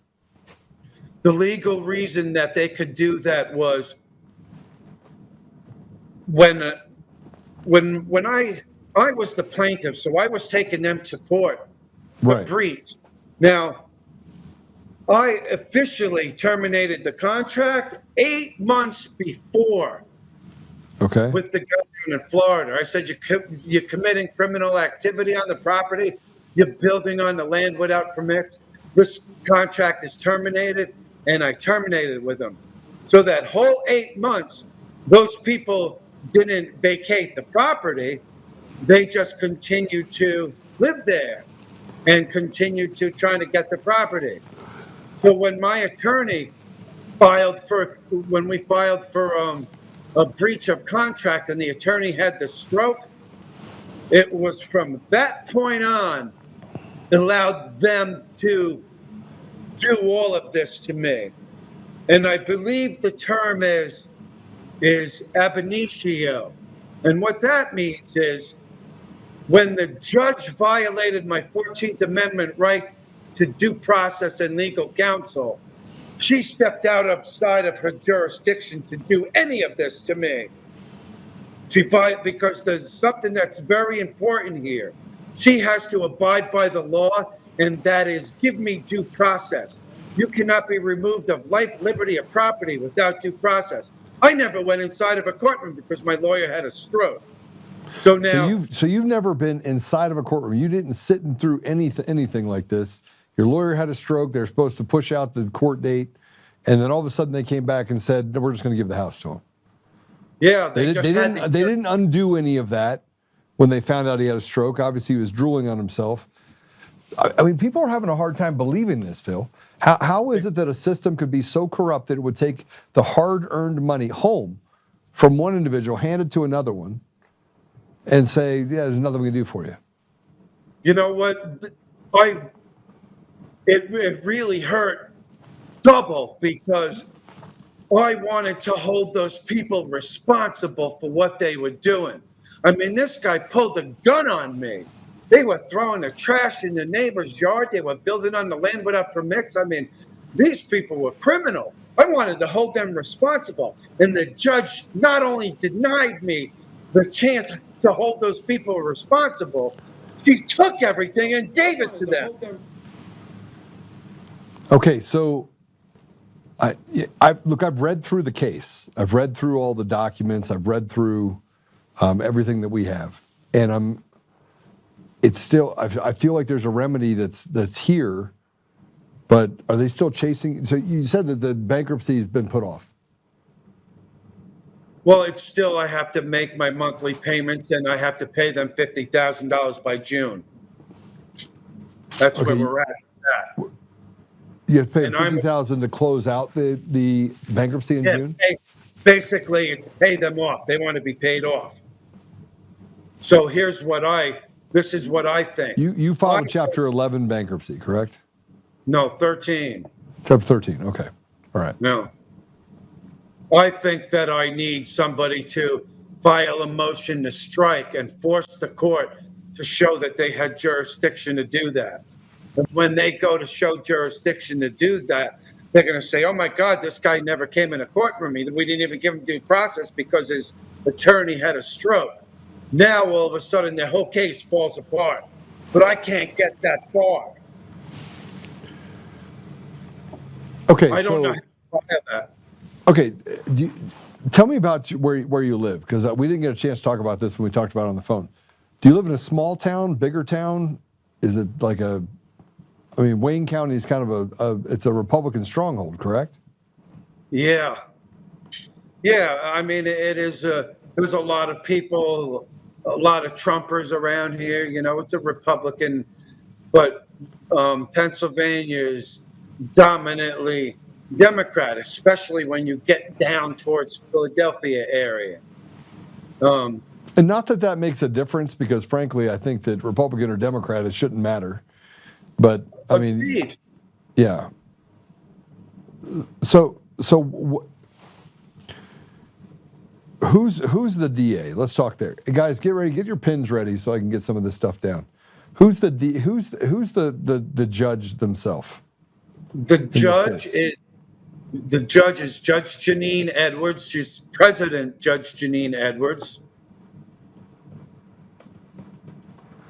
The legal reason that they could do that was when I was the plaintiff, so I was taking them to court for breach. Now, I officially terminated the contract 8 months before. Okay. With the governor in Florida. I said, you're committing criminal activity on the property. You're building on the land without permits. This contract is terminated, and I terminated with them. So that whole 8 months, those people didn't vacate the property. They just continued to live there and continued to trying to get the property. So when my attorney when we filed for a breach of contract and the attorney had the stroke, it was from that point on allowed them to do all of this to me. And I believe the term is ab initio. And what that means is when the judge violated my 14th Amendment right to due process and legal counsel, she stepped outside of her jurisdiction to do any of this to me. Because there's something that's very important here. She has to abide by the law, and that is give me due process. You cannot be removed of life, liberty, or property without due process. I never went inside of a courtroom because my lawyer had a stroke. So now, so you've never been inside of a courtroom. You didn't sit through anything like this. Your lawyer had a stroke. They're supposed to push out the court date, and then all of a sudden they came back and said, "No, we're just going to give the house to him." Yeah, they didn't undo any of that when they found out he had a stroke. Obviously, he was drooling on himself. I mean, people are having a hard time believing this, Phil. How is it that a system could be so corrupt that it would take the hard-earned money home from one individual, hand it to another one, and say, "Yeah, there's nothing we can do for you"? You know what? It really hurt double because I wanted to hold those people responsible for what they were doing. I mean, this guy pulled a gun on me. They were throwing the trash in the neighbor's yard. They were building on the land without permits. I mean, these people were criminal. I wanted to hold them responsible. And the judge not only denied me the chance to hold those people responsible, she took everything and gave it to them. Okay, so look, I've read through the case. I've read through all the documents. I've read through everything that we have, and it's still. I feel like there's a remedy that's here, but are they still chasing? So you said that the bankruptcy has been put off. Well, it's still, I have to make my monthly payments and I have to pay them $50,000 by June. That's where we're at. You have to pay And I'm- $50,000 to close out the bankruptcy in June? Basically, it's pay them off. They want to be paid off. So this is what I think. You filed a Chapter 11 bankruptcy, correct? No, 13. Chapter 13, okay. All right. No. I think that I need somebody to file a motion to strike and force the court to show that they had jurisdiction to do that. And when they go to show jurisdiction to do that, they're going to say, oh my God, this guy never came in a courtroom. We didn't even give him due process because his attorney had a stroke. Now, all of a sudden, the whole case falls apart. But I can't get that far. Okay, I don't know how to file that. Okay, tell me about where you live, because we didn't get a chance to talk about this when we talked about it on the phone. Do you live in a small town, bigger town? Is it like Wayne County is kind of it's a Republican stronghold, correct? Yeah. Yeah, I mean, there's a lot of people, a lot of Trumpers around here. You know, it's a Republican, but Pennsylvania is dominantly Democrat, especially when you get down towards Philadelphia area. And not that makes a difference, because frankly, I think that Republican or Democrat, it shouldn't matter. But I mean, Agreed. yeah. So who's the DA? Let's talk there, guys. Get ready, get your pins ready, so I can get some of this stuff down. Who's the judge themselves? The judge is Judge Janine Edwards. She's President Judge Janine Edwards.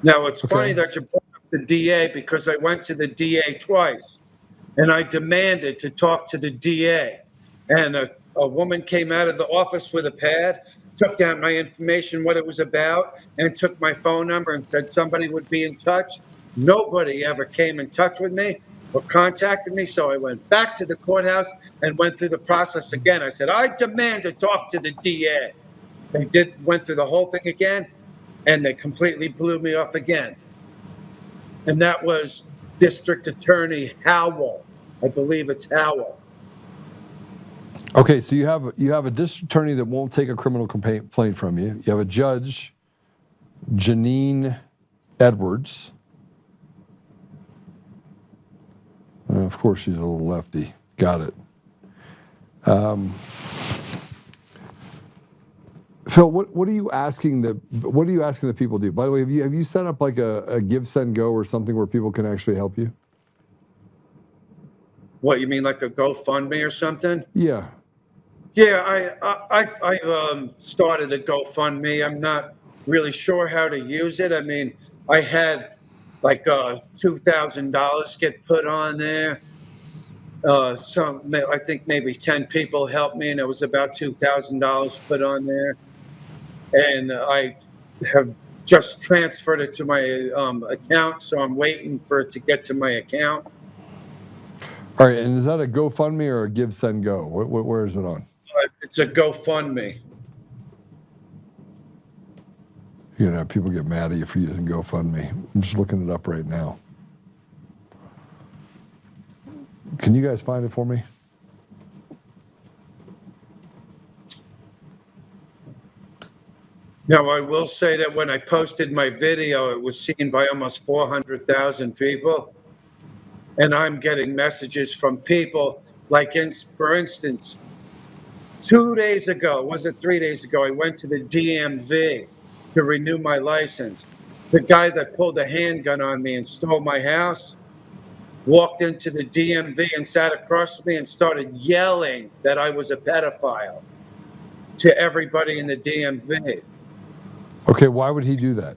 Now, it's funny that you brought up the DA, because I went to the DA twice, and I demanded to talk to the DA. And a woman came out of the office with a pad, took down my information, what it was about, and took my phone number and said somebody would be in touch. Nobody ever came in touch with me or contacted me, so I went back to the courthouse and went through the process again. I said, I demand to talk to the DA. They went through the whole thing again, and they completely blew me off again. And that was District Attorney Howell. I believe it's Howell. Okay, so you have a district attorney that won't take a criminal complaint from you. You have a judge, Janine Edwards. Of course, she's a little lefty. Got it. Phil, what are you asking the people to do? By the way, have you set up like a Give, Send, Go or something where people can actually help you? What, you mean like a GoFundMe or something? Yeah. Yeah, I started a GoFundMe. I'm not really sure how to use it. I mean, I had like $2,000 get put on there. I think maybe 10 people helped me, and it was about $2,000 put on there. And I have just transferred it to my account, so I'm waiting for it to get to my account. All right, and is that a GoFundMe or a Give, Send, Go? Where is it on? It's a GoFundMe. You're gonna have people get mad at you for using GoFundMe. I'm just looking it up right now. Can you guys find it for me? Now, I will say that when I posted my video, it was seen by almost 400,000 people. And I'm getting messages from people like, for instance, 2 days ago, was it 3 days ago, I went to the DMV to renew my license. The guy that pulled a handgun on me and stole my house walked into the DMV and sat across from me and started yelling that I was a pedophile to everybody in the DMV. Okay, why would he do that?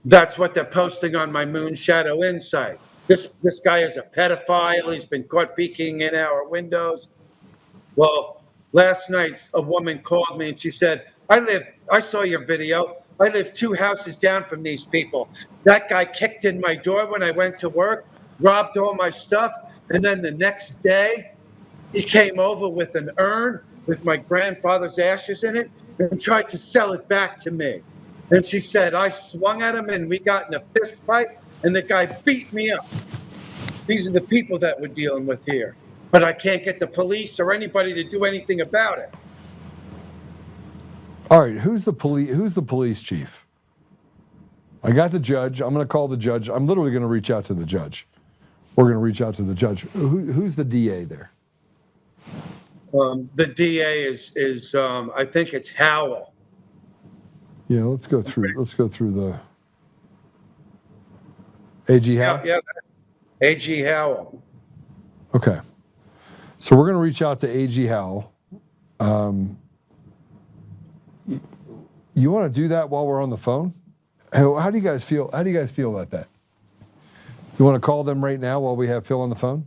That's what they're posting on my Moon Shadow Insight. This guy is a pedophile. He's been caught peeking in our windows. Well, last night a woman called me and she said, I saw your video. I live 2 houses down from these people. That guy kicked in my door when I went to work, robbed all my stuff, and then the next day he came over with an urn with my grandfather's ashes in it and tried to sell it back to me. And she said, I swung at him and we got in a fist fight and the guy beat me up. These are the people that we're dealing with here. But I can't get the police or anybody to do anything about it. All right, who's the police chief? I got the judge. I'm going to call the judge. I'm literally going to reach out to the judge. We're going to reach out to the judge. Who's the DA there? The DA is I think it's Howell. Yeah, let's go through the AG Howell. Yeah, AG Howell. Okay, so we're going to reach out to AG Howell. You want to do that while we're on the phone? How do you guys feel? How do you guys feel about that? You want to call them right now while we have Phil on the phone?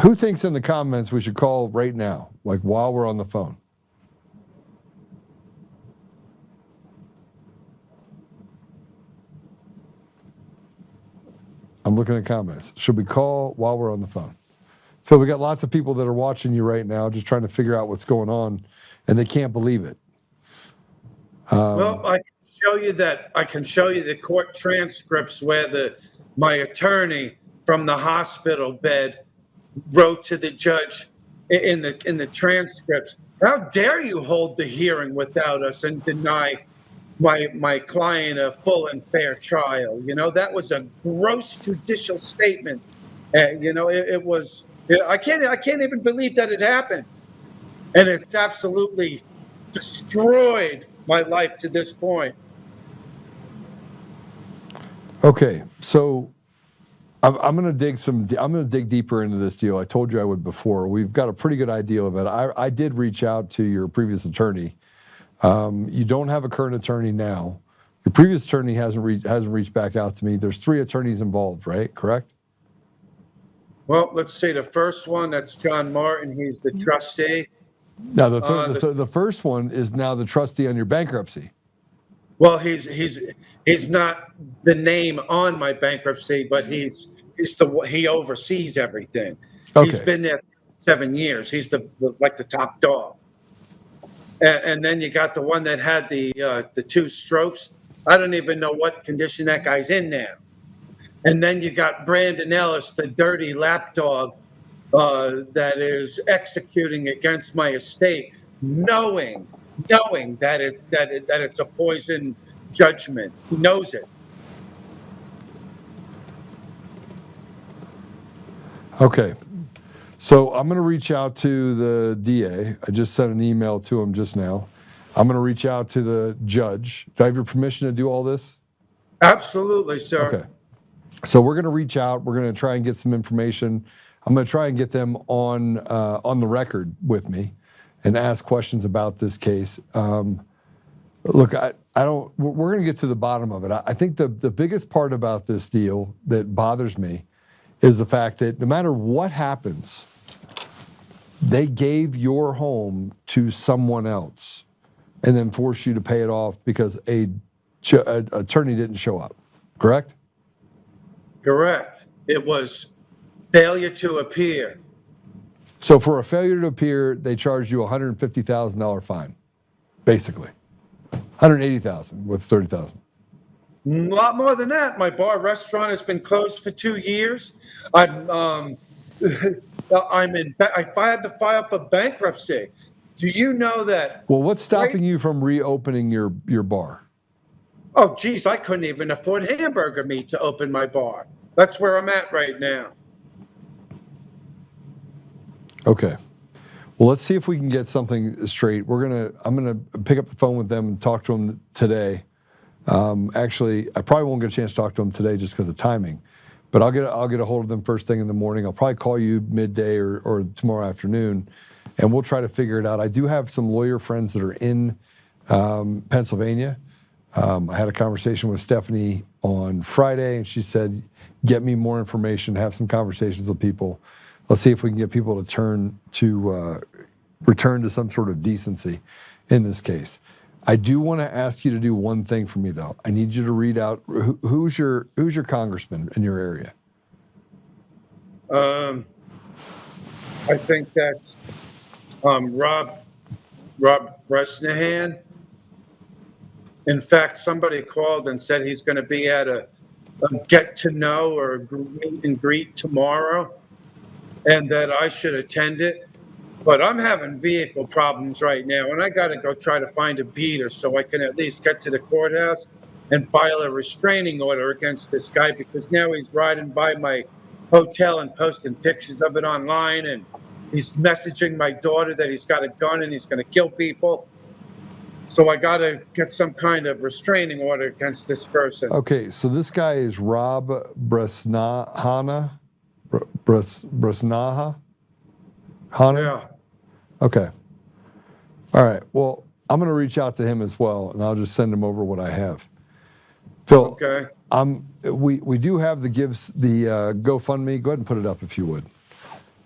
Who thinks in the comments we should call right now, like while we're on the phone? I'm looking at comments. Should we call while we're on the phone? Phil, we got lots of people that are watching you right now, just trying to figure out what's going on, and they can't believe it. Well, I can show you the court transcripts where my attorney from the hospital bed wrote to the judge in the transcripts, how dare you hold the hearing without us and deny my client a full and fair trial? You know, that was a gross judicial statement. You know, it was. I can't even believe that it happened, and it's absolutely destroyed my life to this point. Okay, so I'm going to dig deeper into this deal. I told you I would before. We've got a pretty good idea of it. I did reach out to your previous attorney. You don't have a current attorney now. Your previous attorney hasn't reached back out to me. There's 3 attorneys involved, right? Correct? Well, let's see. The first one, that's John Martin. He's the trustee. Now, the first one is now the trustee on your bankruptcy. Well, he's not the name on my bankruptcy, but he oversees everything. Okay. He's been there 7 years. He's the top dog. And then you got the one that had the 2 strokes. I don't even know what condition that guy's in now. And then you got Brandon Ellis, the dirty lapdog that is executing against my estate, knowing that it's a poison judgment. He knows it. Okay. So I'm going to reach out to the DA. I just sent an email to him just now. I'm going to reach out to the judge. Do I have your permission to do all this? Absolutely, sir. Okay. So we're going to reach out. We're going to try and get some information. I'm going to try and get them on the record with me and ask questions about this case. Look, I don't. We're going to get to the bottom of it. I think the biggest part about this deal that bothers me is the fact that no matter what happens, they gave your home to someone else and then forced you to pay it off because an attorney didn't show up. Correct? Correct. It was failure to appear. So for a failure to appear, they charged you a $150,000 fine, basically. $180,000 with $30,000. A lot more than that. My bar restaurant has been closed for 2 years. I had to file for bankruptcy. Do you know that? Well, what's stopping you from reopening your bar? Oh, geez, I couldn't even afford hamburger meat to open my bar. That's where I'm at right now. Okay. Well, let's see if we can get something straight. I'm gonna pick up the phone with them and talk to them today. Actually, I probably won't get a chance to talk to them today just because of timing, but I'll get a hold of them first thing in the morning. I'll probably call you midday or tomorrow afternoon, and we'll try to figure it out. I do have some lawyer friends that are in Pennsylvania. I had a conversation with Stephanie on Friday, and she said, "Get me more information. Have some conversations with people. Let's see if we can get people to return to some sort of decency in this case." I do want to ask you to do one thing for me, though. I need you to read out who's your congressman in your area. I think that's Rob Bresnahan. In fact, somebody called and said he's going to be at a get to know or a meet and greet tomorrow, and that I should attend it. But I'm having vehicle problems right now, and I got to go try to find a beater so I can at least get to the courthouse and file a restraining order against this guy, because now he's riding by my hotel and posting pictures of it online, and he's messaging my daughter that he's got a gun and he's going to kill people. So I got to get some kind of restraining order against this person. Okay, so this guy is Rob Bresnaha. Bresnaha? Hana? Yeah. Okay. All right. Well, I'm going to reach out to him as well, and I'll just send him over what I have. Phil, Okay. We do have the GoFundMe. Go ahead and put it up if you would.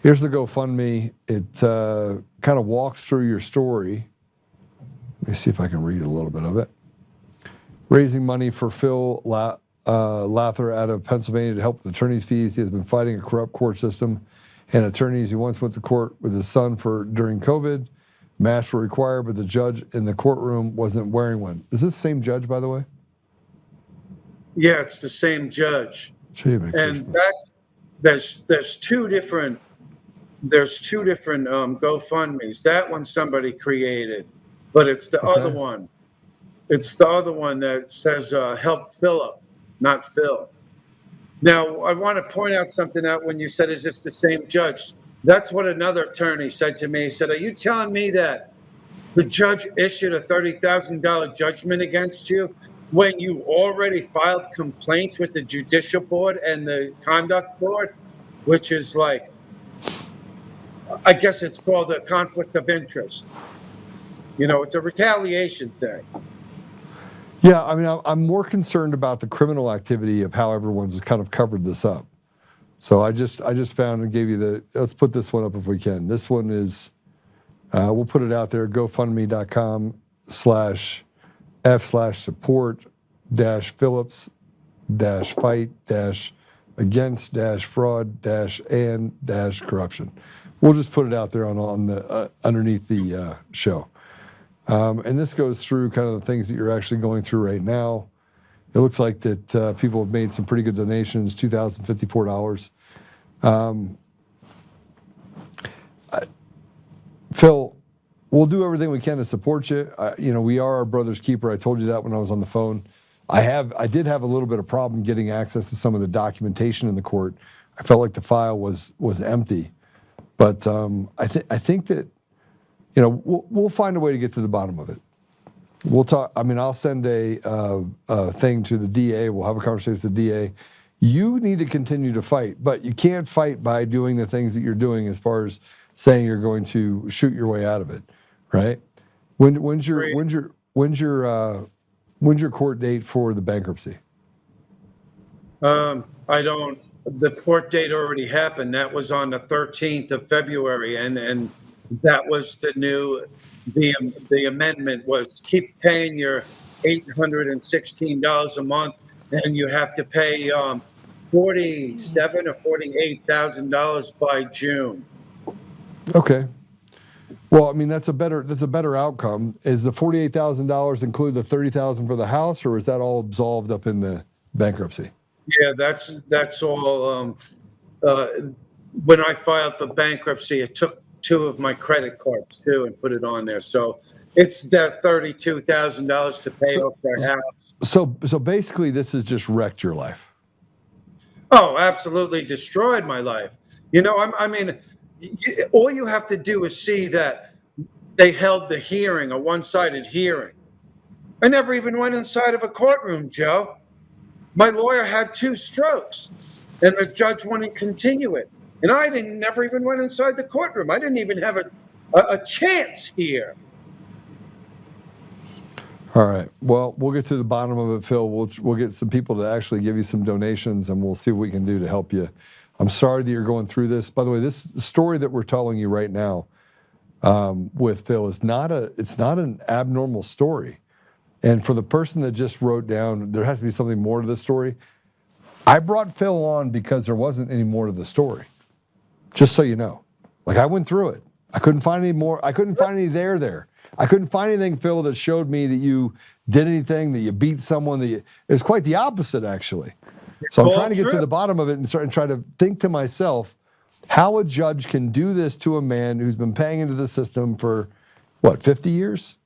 Here's the GoFundMe. It kind of walks through your story. Let me see if I can read a little bit of it. Raising money for Phil Lather out of Pennsylvania to help with attorney's fees. He has been fighting a corrupt court system and attorneys. He once went to court with his son during COVID. Masks were required, but the judge in the courtroom wasn't wearing one. Is this the same judge, by the way? Yeah, it's the same judge. And there's two different GoFundMes. That one somebody created, but it's the other one. It's the other one that says help Philip, not Phil. Now, I want to point out something out when you said, is this the same judge? That's what another attorney said to me. He said, are you telling me that the judge issued a $30,000 judgment against you when you already filed complaints with the judicial board and the conduct board, which is like, I guess it's called a conflict of interest. You know, it's a retaliation thing. Yeah, I mean, I'm more concerned about the criminal activity of how everyone's kind of covered this up. So I just found and gave you let's put this one up if we can. This one is, we'll put it out there, GoFundMe.com/F/support-Phillips-fight-against-fraud-and-corruption. We'll just put it out there on the underneath the show. And this goes through kind of the things that you're actually going through right now. It looks like that people have made some pretty good donations, $2,054. Phil, we'll do everything we can to support you. We are our brother's keeper. I told you that when I was on the phone. I did have a little bit of problem getting access to some of the documentation in the court. I felt like the file was empty, but I think that we'll find a way to get to the bottom of it. We'll talk. I mean, I'll send a thing to the DA. We'll have a conversation with the DA. You need to continue to fight, but you can't fight by doing the things that you're doing as far as saying you're going to shoot your way out of it, right? When's your court date for the bankruptcy? The court date already happened. That was on the 13th of February, and that was the amendment was keep paying your $816 a month, and you have to pay $47,000 or $48,000 by June. Okay. Well, I mean that's a better outcome. Is the $48,000 include the $30,000 for the house, or is that all absolved up in the bankruptcy? Yeah, that's all. When I filed for bankruptcy, it took 2 of my credit cards too and put it on there. So it's that $32,000 to pay off their house. So basically, this has just wrecked your life. Oh, absolutely destroyed my life. I mean, all you have to do is see that they held the hearing, a one-sided hearing. I never even went inside of a courtroom, Joe. My lawyer had 2 strokes, and the judge wouldn't continue it. And I never even went inside the courtroom. I didn't even have a chance here. All right. Well, we'll get to the bottom of it, Phil. We'll get some people to actually give you some donations, and we'll see what we can do to help you. I'm sorry that you're going through this. By the way, this story that we're telling you right now with Phil is not an abnormal story. And for the person that just wrote down, there has to be something more to the story. I brought Phil on because there wasn't any more to the story. Just so you know. Like, I went through it. I couldn't find any more. I couldn't find any there. I couldn't find anything, Phil, that showed me that you did anything, that you beat someone. It's quite the opposite, actually. So I'm trying to get to the bottom of it and try to think to myself how a judge can do this to a man who's been paying into the system for, 50 years?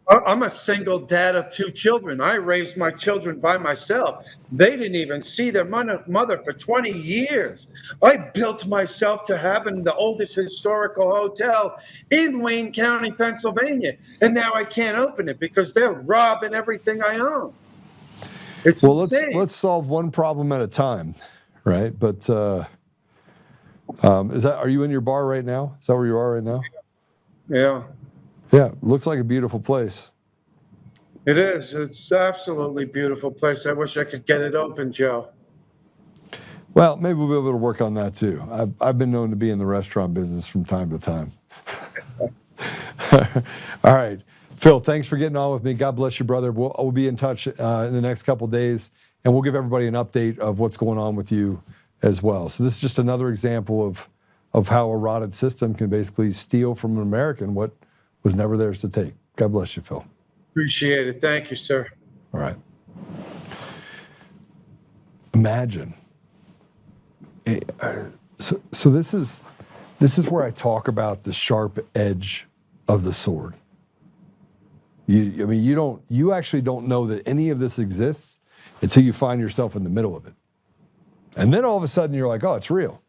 I'm a single dad of 2 children. I raised my children by myself. They didn't even see their mother for 20 years. I built myself to having the oldest historical hotel in Wayne County, Pennsylvania. And now I can't open it because they're robbing everything I own. It's insane. Let's solve one problem at a time, right? But are you in your bar right now? Is that where you are right now? Yeah. Yeah, looks like a beautiful place. It is. It's absolutely a beautiful place. I wish I could get it open, Joe. Well, maybe we'll be able to work on that too. I've been known to be in the restaurant business from time to time. All right. Phil, thanks for getting on with me. God bless you, brother. We'll be in touch in the next couple days, and we'll give everybody an update of what's going on with you as well. So this is just another example of how a rotted system can basically steal from an American what was never theirs to take. God bless you, Phil. Appreciate it. Thank you, sir. All right. Imagine. So this is where I talk about the sharp edge of the sword. You actually don't know that any of this exists until you find yourself in the middle of it. And then all of a sudden you're like, oh, it's real.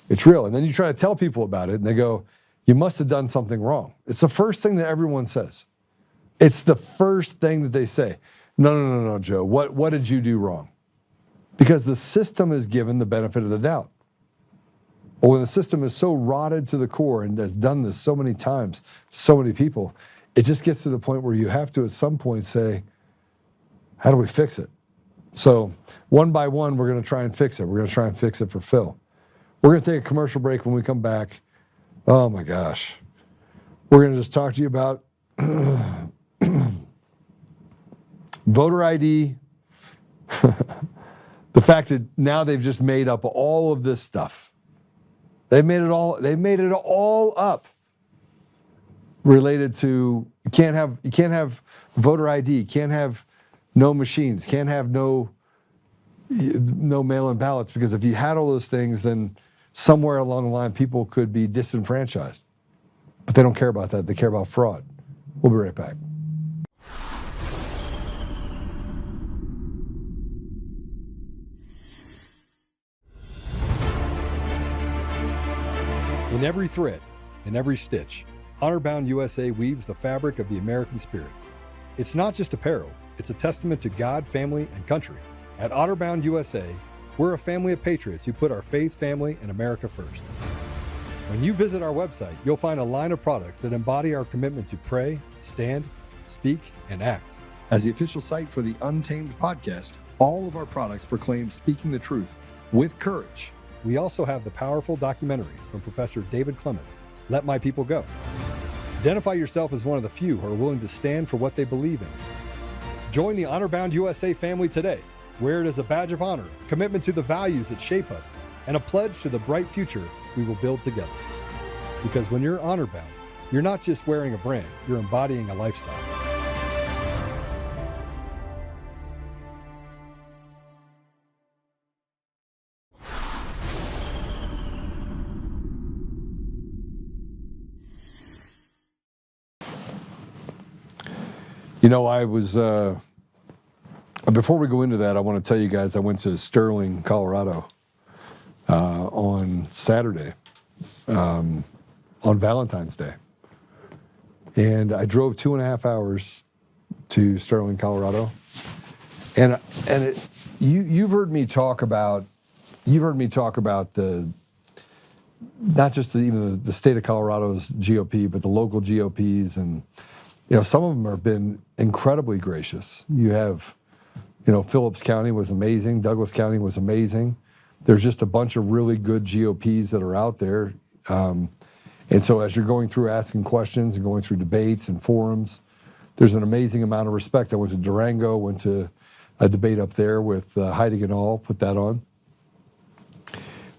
It's real. And then you try to tell people about it and they go, you must have done something wrong. It's the first thing that everyone says. It's the first thing that they say. No, Joe. What did you do wrong? Because the system is given the benefit of the doubt. But when the system is so rotted to the core and has done this so many times to so many people, it just gets to the point where you have to at some point say, how do we fix it? So one by one, we're going to try and fix it. We're going to try and fix it for Phil. We're going to take a commercial break. When we come back, oh my gosh, we're going to just talk to you about voter ID, the fact that now they've just made up all of this stuff. They've made it all up related to you can't have voter ID, can't have no machines, can't have no mail-in ballots, because if you had all those things, then somewhere along the line people could be disenfranchised. But they don't care about that. They care about fraud. We'll be right back. In every thread, in every stitch, Honor-Bound USA weaves the fabric of the American spirit. It's not just apparel, it's a testament to God, family, and country. At Honor-Bound USA, we're a family of patriots who put our faith, family, and America first. When you visit our website, you'll find a line of products that embody our commitment to pray, stand, speak, and act. As the official site for the Untamed podcast, all of our products proclaim speaking the truth with courage. We also have the powerful documentary from Professor David Clements, Let My People Go. Identify yourself as one of the few who are willing to stand for what they believe in. Join the Honor-Bound USA family today. Wear it as a badge of honor, commitment to the values that shape us, and a pledge to the bright future we will build together. Because when you're honor-bound, you're not just wearing a brand, you're embodying a lifestyle. You know, I was, before we go into that, I want to tell you guys, I went to Sterling, Colorado on Saturday. on Valentine's Day. And I drove 2.5 hours to Sterling, Colorado. And you've heard me talk about the not just even the state of Colorado's GOP, but the local GOPs, and some of them have been incredibly gracious. You have, Phillips County was amazing, Douglas County was amazing. There's just a bunch of really good GOPs that are out there. And so as you're going through asking questions and going through debates and forums, there's an amazing amount of respect. I went to Durango, went to a debate up there with Heidi and all, put that on.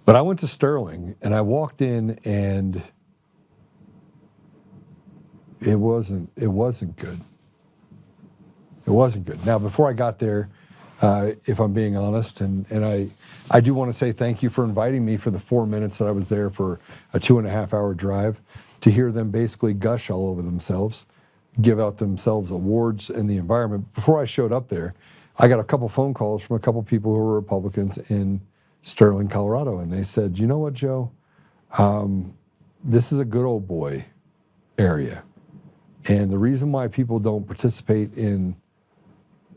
But I went to Sterling, and I walked in, and it wasn't good. It wasn't good. Now, before I got there, if I'm being honest, and I do want to say thank you for inviting me for the 4 minutes that I was there for a 2.5 hour drive, to hear them basically gush all over themselves, give out themselves awards in the environment. Before I showed up there, I got a couple phone calls from a couple people who were Republicans in Sterling, Colorado, and they said, "You know what, Joe? This is a good old boy area. And the reason why people don't participate in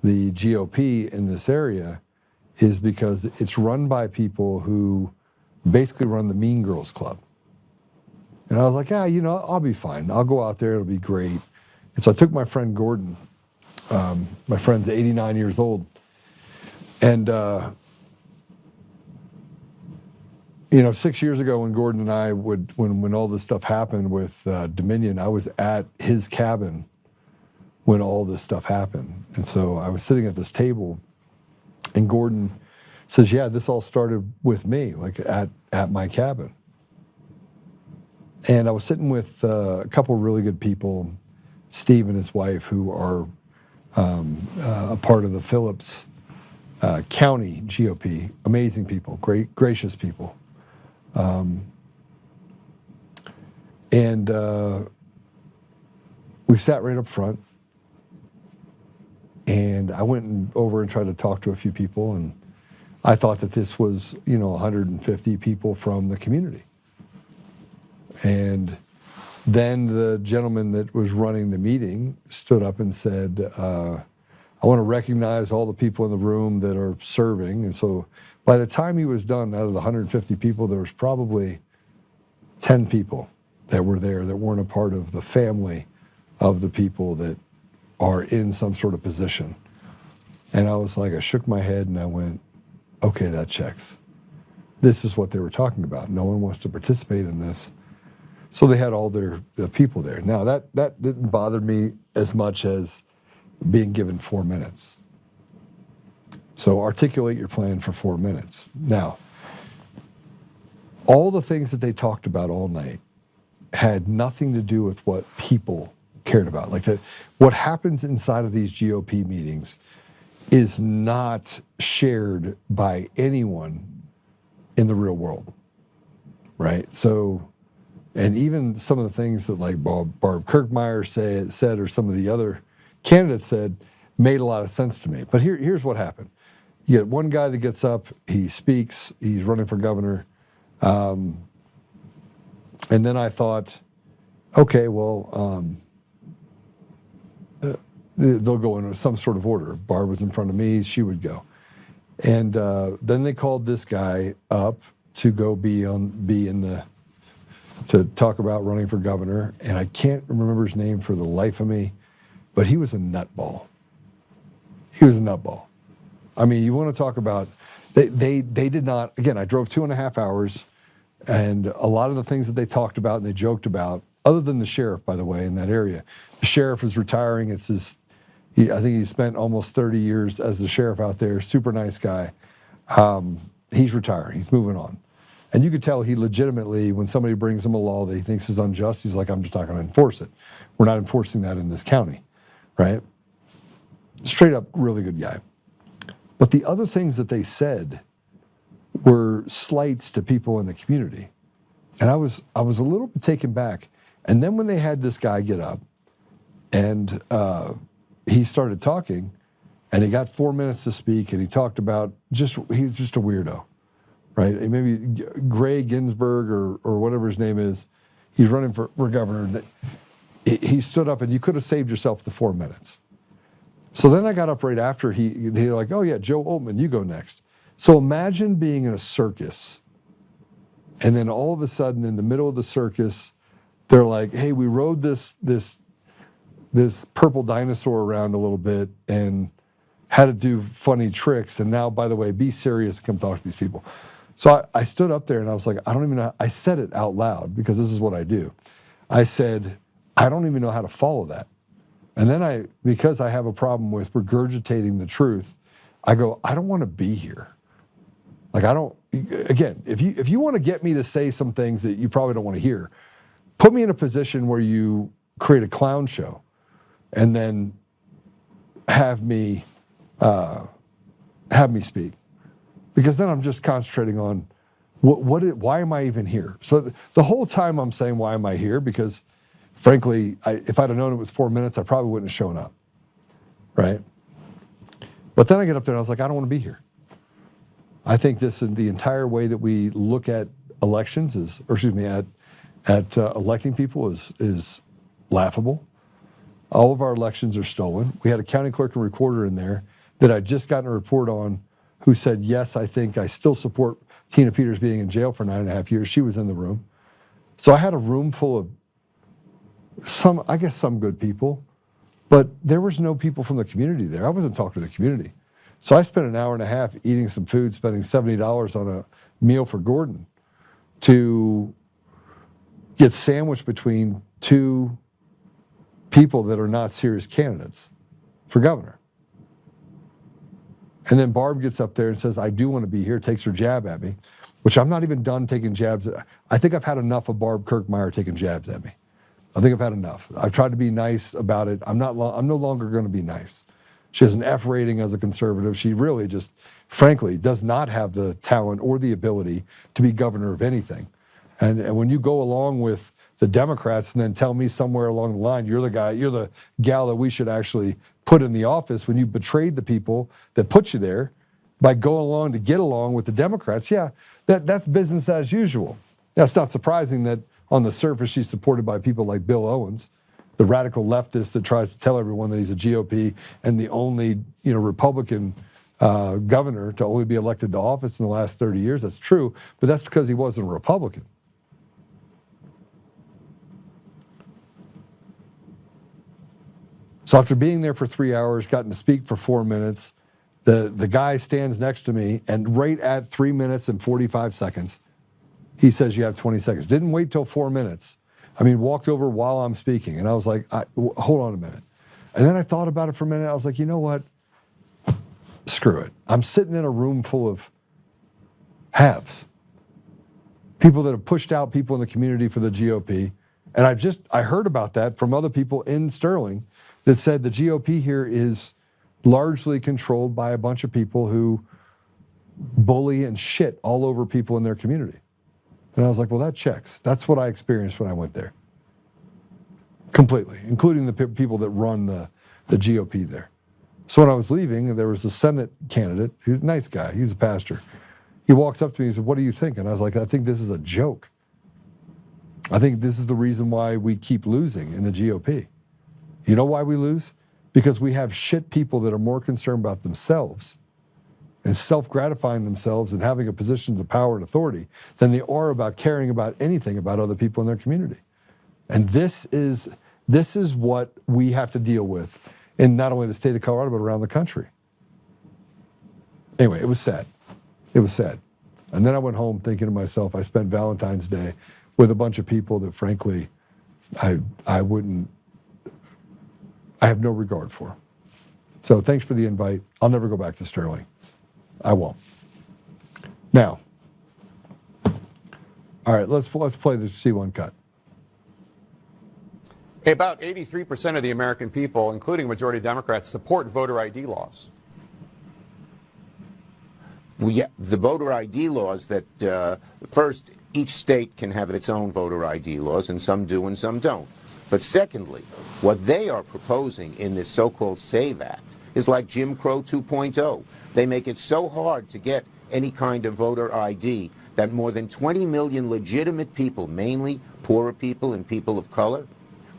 the GOP in this area is because it's run by people who basically run the Mean Girls Club." And I was like, I'll be fine. I'll go out there. It'll be great. And so I took my friend Gordon. My friend's 89 years old. And, 6 years ago when Gordon and I when all this stuff happened with Dominion, I was at his cabin when all this stuff happened. And so I was sitting at this table, and Gordon says, "Yeah, this all started with me, like at my cabin." And I was sitting with a couple of really good people, Steve and his wife, who are a part of the Phillips County GOP. Amazing people, great, gracious people. And we sat right up front, and I went over and tried to talk to a few people, and I thought that this was, 150 people from the community. And then the gentleman that was running the meeting stood up and said, "I want to recognize all the people in the room that are serving." And so by the time he was done, out of the 150 people, there was probably 10 people that were there that weren't a part of the family of the people that are in some sort of position. And I was like, I shook my head and I went, okay, that checks. This is what they were talking about. No one wants to participate in this. So they had all the people there. Now that didn't bother me as much as being given 4 minutes. So articulate your plan for 4 minutes. Now, all the things that they talked about all night had nothing to do with what people cared about. Like what happens inside of these GOP meetings is not shared by anyone in the real world, right? So, and even some of the things that like Barb Kirkmeyer said, or some of the other candidates said, made a lot of sense to me. But here's what happened. You get one guy that gets up, he speaks, he's running for governor. And then I thought, okay, well, they'll go in some sort of order. Barb was in front of me, she would go. And then they called this guy up to go to talk about running for governor. And I can't remember his name for the life of me, but he was a nutball. He was a nutball. I mean, you want to talk about, they did not, again, I drove 2.5 hours, and a lot of the things that they talked about and they joked about, other than the sheriff, by the way, in that area. The sheriff is retiring. I think he spent almost 30 years as the sheriff out there, super nice guy. He's retiring, he's moving on. And you could tell he legitimately, when somebody brings him a law that he thinks is unjust, he's like, I'm just not gonna enforce it. We're not enforcing that in this county, right? Straight up, really good guy. But the other things that they said were slights to people in the community. And I was a little bit taken back. And then when they had this guy get up and he started talking, and he got 4 minutes to speak, and he talked about he's just a weirdo. right? And maybe Gray Ginsburg or whatever his name is, he's running for governor. He stood up, and you could have saved yourself the 4 minutes. So then I got up right after they're like, oh yeah, Joe Oltmann, you go next. So imagine being in a circus, and then all of a sudden in the middle of the circus, they're like, hey, we rode this purple dinosaur around a little bit and had to do funny tricks. And now, by the way, be serious and come talk to these people. So I stood up there and I was like, I don't even know. I said it out loud because this is what I do. I said, I don't even know how to follow that. And then because I have a problem with regurgitating the truth, I go, I don't want to be here. Like, again, if you want to get me to say some things that you probably don't want to hear, put me in a position where you create a clown show and then have me speak. Because then I'm just concentrating on why am I even here? So the whole time I'm saying, why am I here? Because frankly, if I'd have known it was 4 minutes, I probably wouldn't have shown up, right? But then I get up there and I was like, I don't want to be here. I think the entire way that we look at elections at electing people is laughable. All of our elections are stolen. We had a county clerk and recorder in there that I'd just gotten a report on who said, yes, I think I still support Tina Peters being in jail for 9.5 years. She was in the room. So I had a room full of some good people, but there was no people from the community there. I wasn't talking to the community. So I spent an hour and a half eating some food, spending $70 on a meal for Gordon to get sandwiched between two people that are not serious candidates for governor. And then Barb gets up there and says, I do want to be here, takes her jab at me, which I'm not even done taking jabs. I think I've had enough of Barb Kirkmeyer taking jabs at me. I think I've had enough. I've tried to be nice about it. I'm no longer going to be nice. She has an F rating as a conservative. She really just, frankly, does not have the talent or the ability to be governor of anything. And when you go along with the Democrats and then tell me somewhere along the line, you're the gal that we should actually put in the office when you betrayed the people that put you there by going along to get along with the Democrats, yeah, that's business as usual. That's not surprising that on the surface she's supported by people like Bill Owens, the radical leftist that tries to tell everyone that he's a GOP and the only Republican governor to only be elected to office in the last 30 years. That's true, but that's because he wasn't a Republican. So after being there for 3 hours, gotten to speak for 4 minutes, the guy stands next to me, and right at 3 minutes and 45 seconds, he says, you have 20 seconds. Didn't wait till 4 minutes. Walked over while I'm speaking, and I was like, hold on a minute. And then I thought about it for a minute. I was like, you know what? Screw it. I'm sitting in a room full of haves. People that have pushed out people in the community for the GOP. And I heard about that from other people in Sterling that said the GOP here is largely controlled by a bunch of people who bully and shit all over people in their community. And I was like, well, that checks. That's what I experienced when I went there. Completely, including the people that run the GOP there. So when I was leaving, there was a Senate candidate, he's a nice guy, he's a pastor. He walks up to me and said, what do you think? And I was like, I think this is a joke. I think this is the reason why we keep losing in the GOP. You know why we lose? Because we have shit people that are more concerned about themselves and self-gratifying themselves and having a position of power and authority than they are about caring about anything about other people in their community. And this is what we have to deal with in not only the state of Colorado, but around the country. Anyway, it was sad. It was sad. And then I went home thinking to myself, I spent Valentine's Day with a bunch of people that frankly, I have no regard for. So thanks for the invite. I'll never go back to Sterling. I won't. Now, all right, let's play the C1 cut. About 83% of the American people, including majority Democrats, support voter ID laws. Well, yeah, the voter ID laws that, first, each state can have its own voter ID laws, and some do and some don't. But secondly, what they are proposing in this so-called SAVE Act is like Jim Crow 2.0. They make it so hard to get any kind of voter ID, that more than 20 million legitimate people, mainly poorer people and people of color,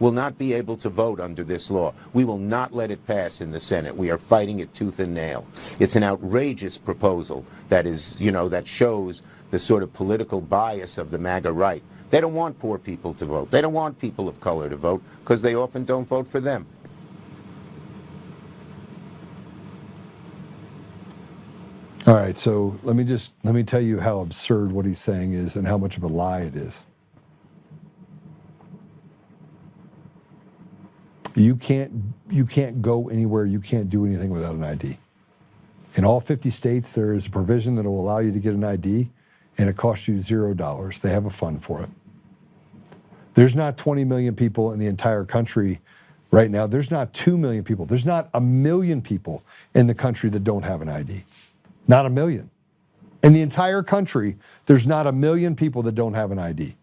will not be able to vote under this law. We will not let it pass in the Senate. We are fighting it tooth and nail. It's an outrageous proposal that is, that shows the sort of political bias of the MAGA right. They don't want poor people to vote. They don't want people of color to vote because they often don't vote for them. All right, so let me tell you how absurd what he's saying is and how much of a lie it is. You can't go anywhere, you can't do anything without an ID. In all 50 states, there is a provision that will allow you to get an ID, and it costs you $0. They have a fund for it. There's not 20 million people in the entire country right now. There's not 2 million people. There's not 1 million people in the country that don't have an ID. Not 1 million. In the entire country, there's not 1 million people that don't have an ID.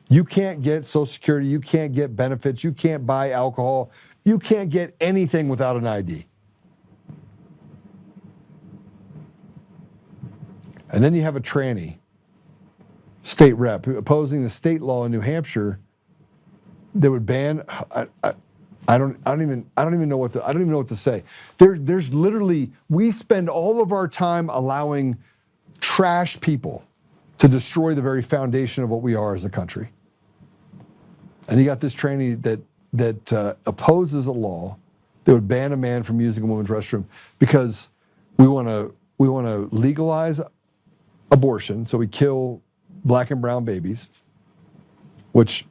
You can't get Social Security, you can't get benefits, you can't buy alcohol, you can't get anything without an ID. And then you have a tranny, state rep, opposing the state law in New Hampshire that would ban. I don't even know what to say. There's literally, we spend all of our time allowing trash people to destroy the very foundation of what we are as a country. And you got this tranny that opposes a law that would ban a man from using a woman's restroom because we want to legalize abortion, so we kill black and brown babies, which,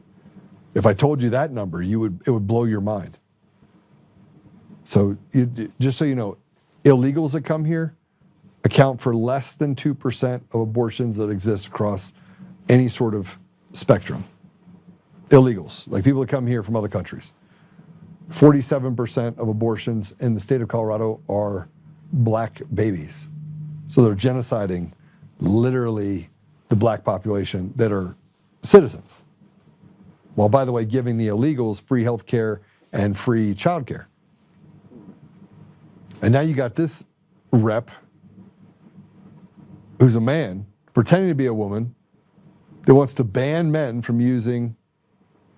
if I told you that number, it would blow your mind. So just so you know, illegals that come here account for less than 2% of abortions that exist across any sort of spectrum. Illegals, like people that come here from other countries. 47% of abortions in the state of Colorado are black babies. So they're genociding literally the black population that are citizens. Well, by the way, giving the illegals free health care and free child care. And now you got this rep who's a man pretending to be a woman that wants to ban men from using.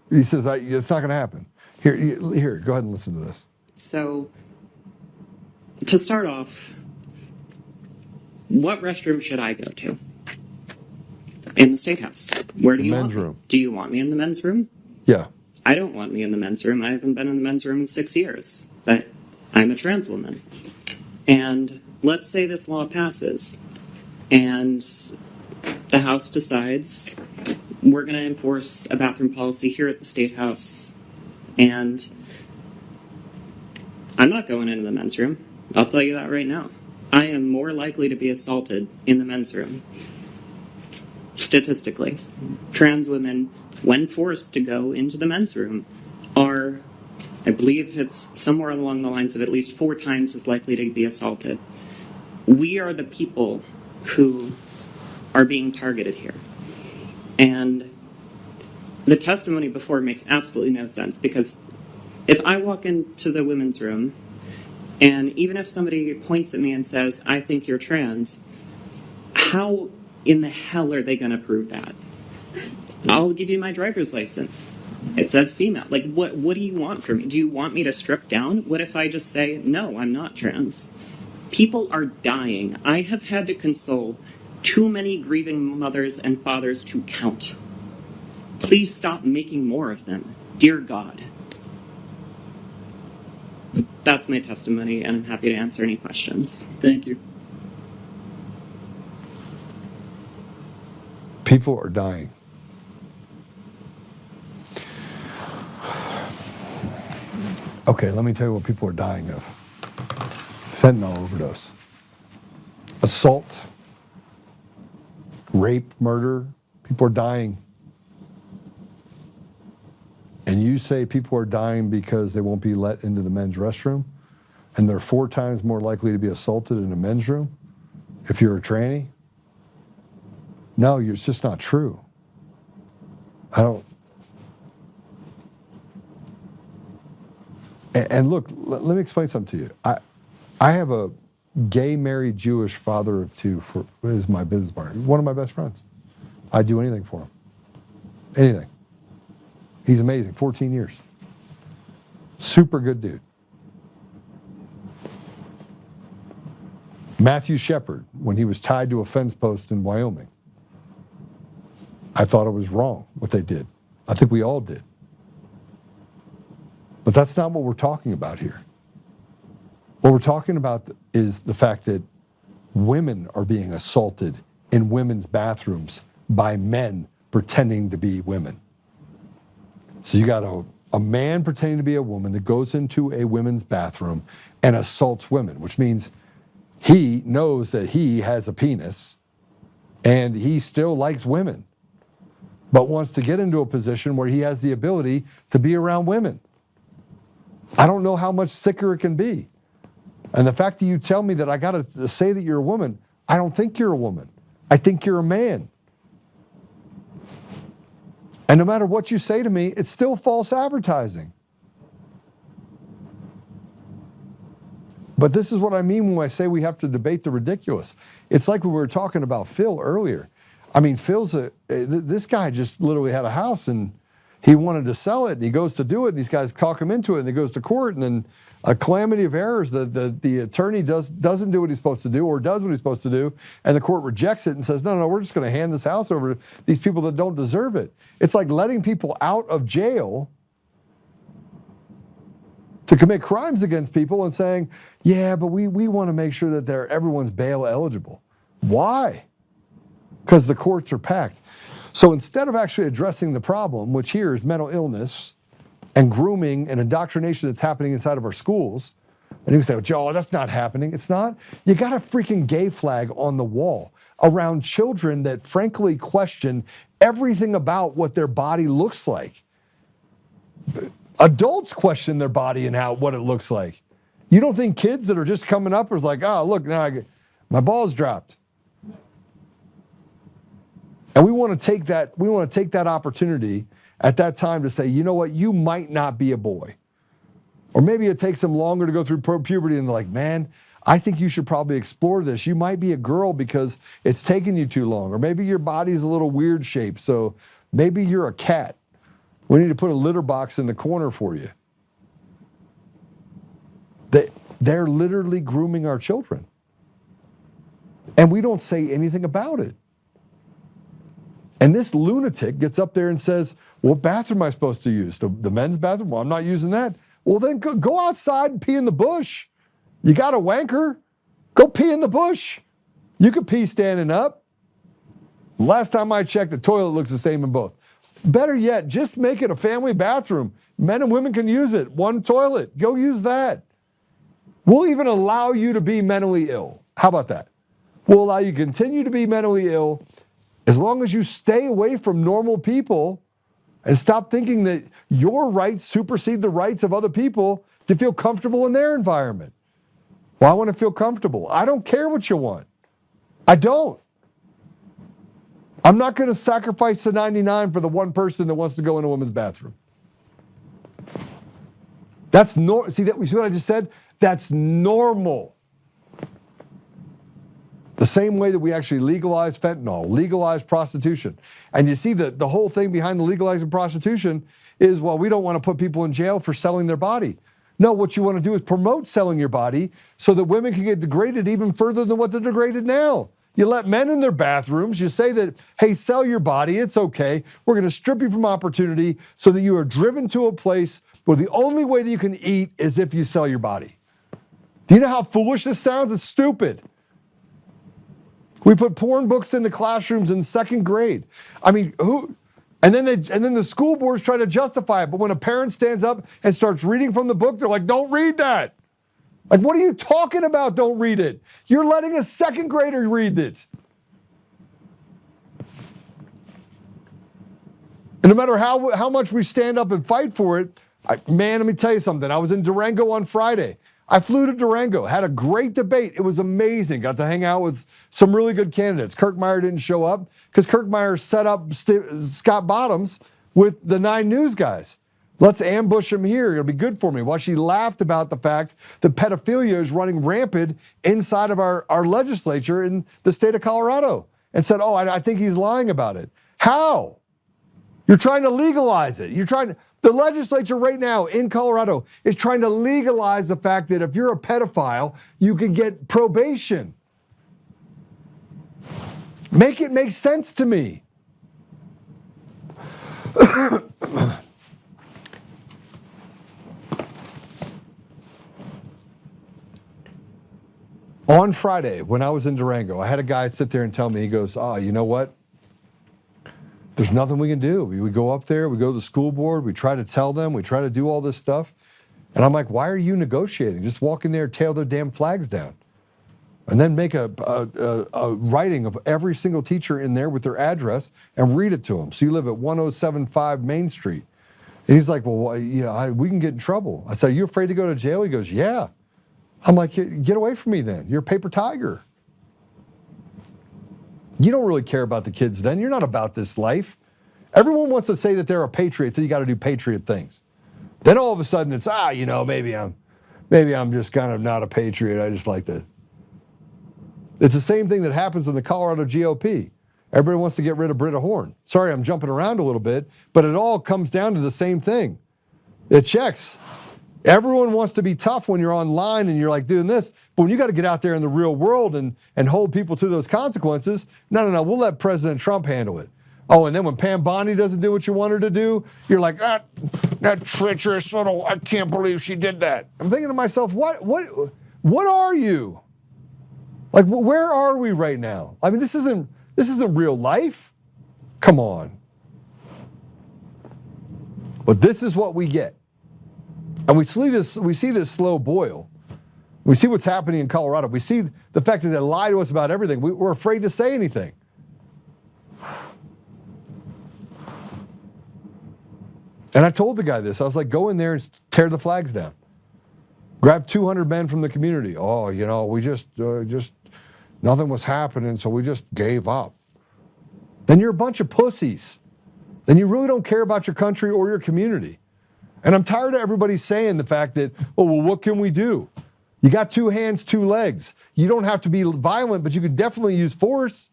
He says, it's not going to happen. Here, go ahead and listen to this. So, to start off, what restroom should I go to? In the State House. Where do you want me? Men's room. Do you want me in the men's room? Yeah. I don't want me in the men's room. I haven't been in the men's room in 6 years. But I'm a trans woman. And let's say this law passes, and the House decides we're going to enforce a bathroom policy here at the State House, and I'm not going into the men's room. I'll tell you that right now. I am more likely to be assaulted in the men's room. Statistically, trans women, when forced to go into the men's room, are, I believe it's somewhere along the lines of at least 4 times as likely to be assaulted. We are the people who are being targeted here. And the testimony before makes absolutely no sense, because if I walk into the women's room, and even if somebody points at me and says, I think you're trans, how in the hell are they going to prove that? I'll give you my driver's license. It says female. Like, what do you want from me? Do you want me to strip down? What if I just say, no, I'm not trans? People are dying. I have had to console too many grieving mothers and fathers to count. Please stop making more of them. Dear God. That's my testimony, and I'm happy to answer any questions. Thank you. People are dying. Okay, let me tell you what people are dying of. Fentanyl overdose. Assault. Rape, murder. People are dying. And you say people are dying because they won't be let into the men's restroom, and they're 4 times more likely to be assaulted in a men's room if you're a tranny? No, it's just not true. And look, let me explain something to you. I have gay, married, Jewish father of two is my business partner. One of my best friends. I'd do anything for him. Anything. He's amazing. 14 years. Super good dude. Matthew Shepard, when he was tied to a fence post in Wyoming, I thought it was wrong what they did. I think we all did. But that's not what we're talking about here. What we're talking about is the fact that women are being assaulted in women's bathrooms by men pretending to be women. So you got a man pretending to be a woman that goes into a women's bathroom and assaults women, which means he knows that he has a penis and he still likes women, but wants to get into a position where he has the ability to be around women. I don't know how much sicker it can be. And the fact that you tell me that I got to say that you're a woman, I don't think you're a woman. I think you're a man. And no matter what you say to me, it's still false advertising. But this is what I mean when I say we have to debate the ridiculous. It's like we were talking about Phil earlier. I mean, this guy just literally had a house and he wanted to sell it and he goes to do it and these guys talk him into it and he goes to court and then a calamity of errors. The attorney doesn't do what he's supposed to do or does what he's supposed to do and the court rejects it and says, no, we're just going to hand this house over to these people that don't deserve it. It's like letting people out of jail to commit crimes against people and saying, yeah, but we want to make sure that everyone's bail eligible. Why? Because the courts are packed. So instead of actually addressing the problem, which here is mental illness and grooming and indoctrination that's happening inside of our schools, and you can say, well, Joe, that's not happening. It's not. You got a freaking gay flag on the wall around children that frankly question everything about what their body looks like. Adults question their body and what it looks like. You don't think kids that are just coming up are like, oh, look, now my ball's dropped. And we want to take that opportunity at that time to say, you know what, you might not be a boy. Or maybe it takes them longer to go through puberty and they're like, man, I think you should probably explore this. You might be a girl because it's taken you too long. Or maybe your body's a little weird shape, so maybe you're a cat. We need to put a litter box in the corner for you. They're literally grooming our children. And we don't say anything about it. And this lunatic gets up there and says, what bathroom am I supposed to use? The men's bathroom? Well, I'm not using that. Well, then go outside and pee in the bush. You got a wanker? Go pee in the bush. You could pee standing up. Last time I checked, the toilet looks the same in both. Better yet, just make it a family bathroom. Men and women can use it. One toilet. Go use that. We'll even allow you to be mentally ill. How about that? We'll allow you to continue to be mentally ill as long as you stay away from normal people and stop thinking that your rights supersede the rights of other people to feel comfortable in their environment. Well, I want to feel comfortable. I don't care what you want. I don't. I'm not going to sacrifice the 99 for the one person that wants to go in a woman's bathroom. That's normal. See what I just said? That's normal. The same way that we actually legalize fentanyl, legalize prostitution. And you see the whole thing behind the legalizing prostitution is, well, we don't want to put people in jail for selling their body. No, what you want to do is promote selling your body so that women can get degraded even further than what they're degraded now. You let men in their bathrooms, you say that, hey, sell your body, it's okay. We're going to strip you from opportunity so that you are driven to a place where the only way that you can eat is if you sell your body. Do you know how foolish this sounds? It's stupid. We put porn books in the classrooms in second grade. I mean, who? And then the school boards try to justify it. But when a parent stands up and starts reading from the book, they're like, don't read that. Like, what are you talking about? Don't read it. You're letting a second grader read it. And no matter how much we stand up and fight for it, man, let me tell you something. I was in Durango on Friday. I flew to Durango, had a great debate. It was amazing. Got to hang out with some really good candidates. Kirk Meyer didn't show up because Kirk Meyer set up Scott Bottoms with the 9 News guys. Let's ambush them here. It'll be good for me. While she laughed about the fact that pedophilia is running rampant inside of our legislature in the state of Colorado and said, oh, I think he's lying about it. How? You're trying to legalize it. The legislature right now in Colorado is trying to legalize the fact that if you're a pedophile, you can get probation. Make it make sense to me. On Friday, when I was in Durango, I had a guy sit there and tell me, he goes, you know what? There's nothing we can do. We go up there, we go to the school board, we try to tell them, we try to do all this stuff. And I'm like, why are you negotiating? Just walk in there, tail their damn flags down. And then make a writing of every single teacher in there with their address and read it to them. So you live at 1075 Main Street. And he's like, well, yeah, we can get in trouble. I said, are you afraid to go to jail? He goes, yeah. I'm like, get away from me then. You're a paper tiger. You don't really care about the kids then. You're not about this life. Everyone wants to say that they're a patriot, so you got to do patriot things. Then all of a sudden it's, maybe I'm just kind of not a patriot. I just like to. It's the same thing that happens in the Colorado GOP. Everybody wants to get rid of Britta Horn. Sorry, I'm jumping around a little bit, but it all comes down to the same thing. It checks. Everyone wants to be tough when you're online and you're like doing this, but when you got to get out there in the real world and hold people to those consequences, no, we'll let President Trump handle it. Oh, and then when Pam Bondi doesn't do what you want her to do, you're like, that treacherous little, I can't believe she did that. I'm thinking to myself, what are you? Like, where are we right now? I mean, this isn't real life. Come on. But this is what we get. And we see this slow boil. We see what's happening in Colorado. We see the fact that they lie to us about everything. We're afraid to say anything. And I told the guy this. I was like, go in there and tear the flags down. Grab 200 men from the community. Oh, we just nothing was happening, so we just gave up. Then you're a bunch of pussies. Then you really don't care about your country or your community. And I'm tired of everybody saying the fact that, what can we do? You got 2 hands, 2 legs. You don't have to be violent, but you can definitely use force.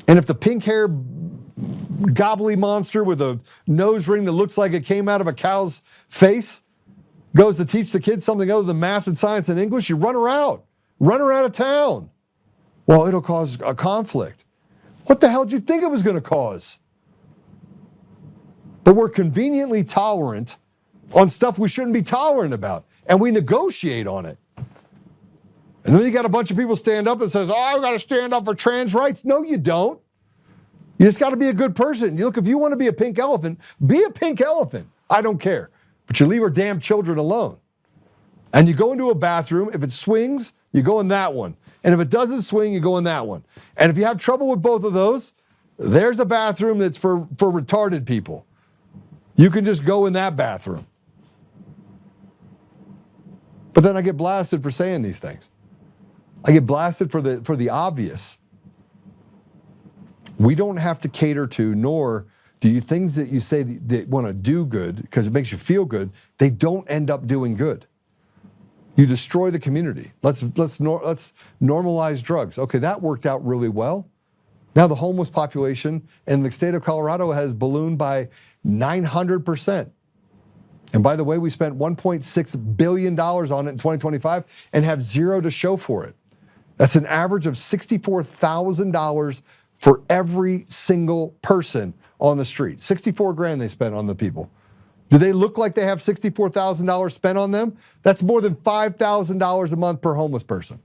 And if the pink-haired gobbly monster with a nose ring that looks like it came out of a cow's face goes to teach the kids something other than math and science and English, you run her out. Run her out of town. Well, it'll cause a conflict. What the hell did you think it was going to cause? But we're conveniently tolerant on stuff we shouldn't be tolerant about, and we negotiate on it. And then you got a bunch of people stand up and says, I got to stand up for trans rights. No, you don't. You just got to be a good person. Look, if you want to be a pink elephant, be a pink elephant. I don't care. But you leave our damn children alone. And you go into a bathroom. If it swings, you go in that one. And if it doesn't swing, you go in that one. And if you have trouble with both of those, there's a bathroom that's for retarded people. You can just go in that bathroom. But then I get blasted for saying these things. I get blasted for the obvious. We don't have to cater to, nor do you things that you say that want to do good because it makes you feel good, they don't end up doing good. You destroy the community. Let's normalize drugs. Okay, that worked out really well. Now the homeless population in the state of Colorado has ballooned by 900%. And by the way, we spent $1.6 billion on it in 2025 and have zero to show for it. That's an average of $64,000 for every single person on the street. 64 grand they spent on the people. Do they look like they have $64,000 spent on them? That's more than $5,000 a month per homeless person.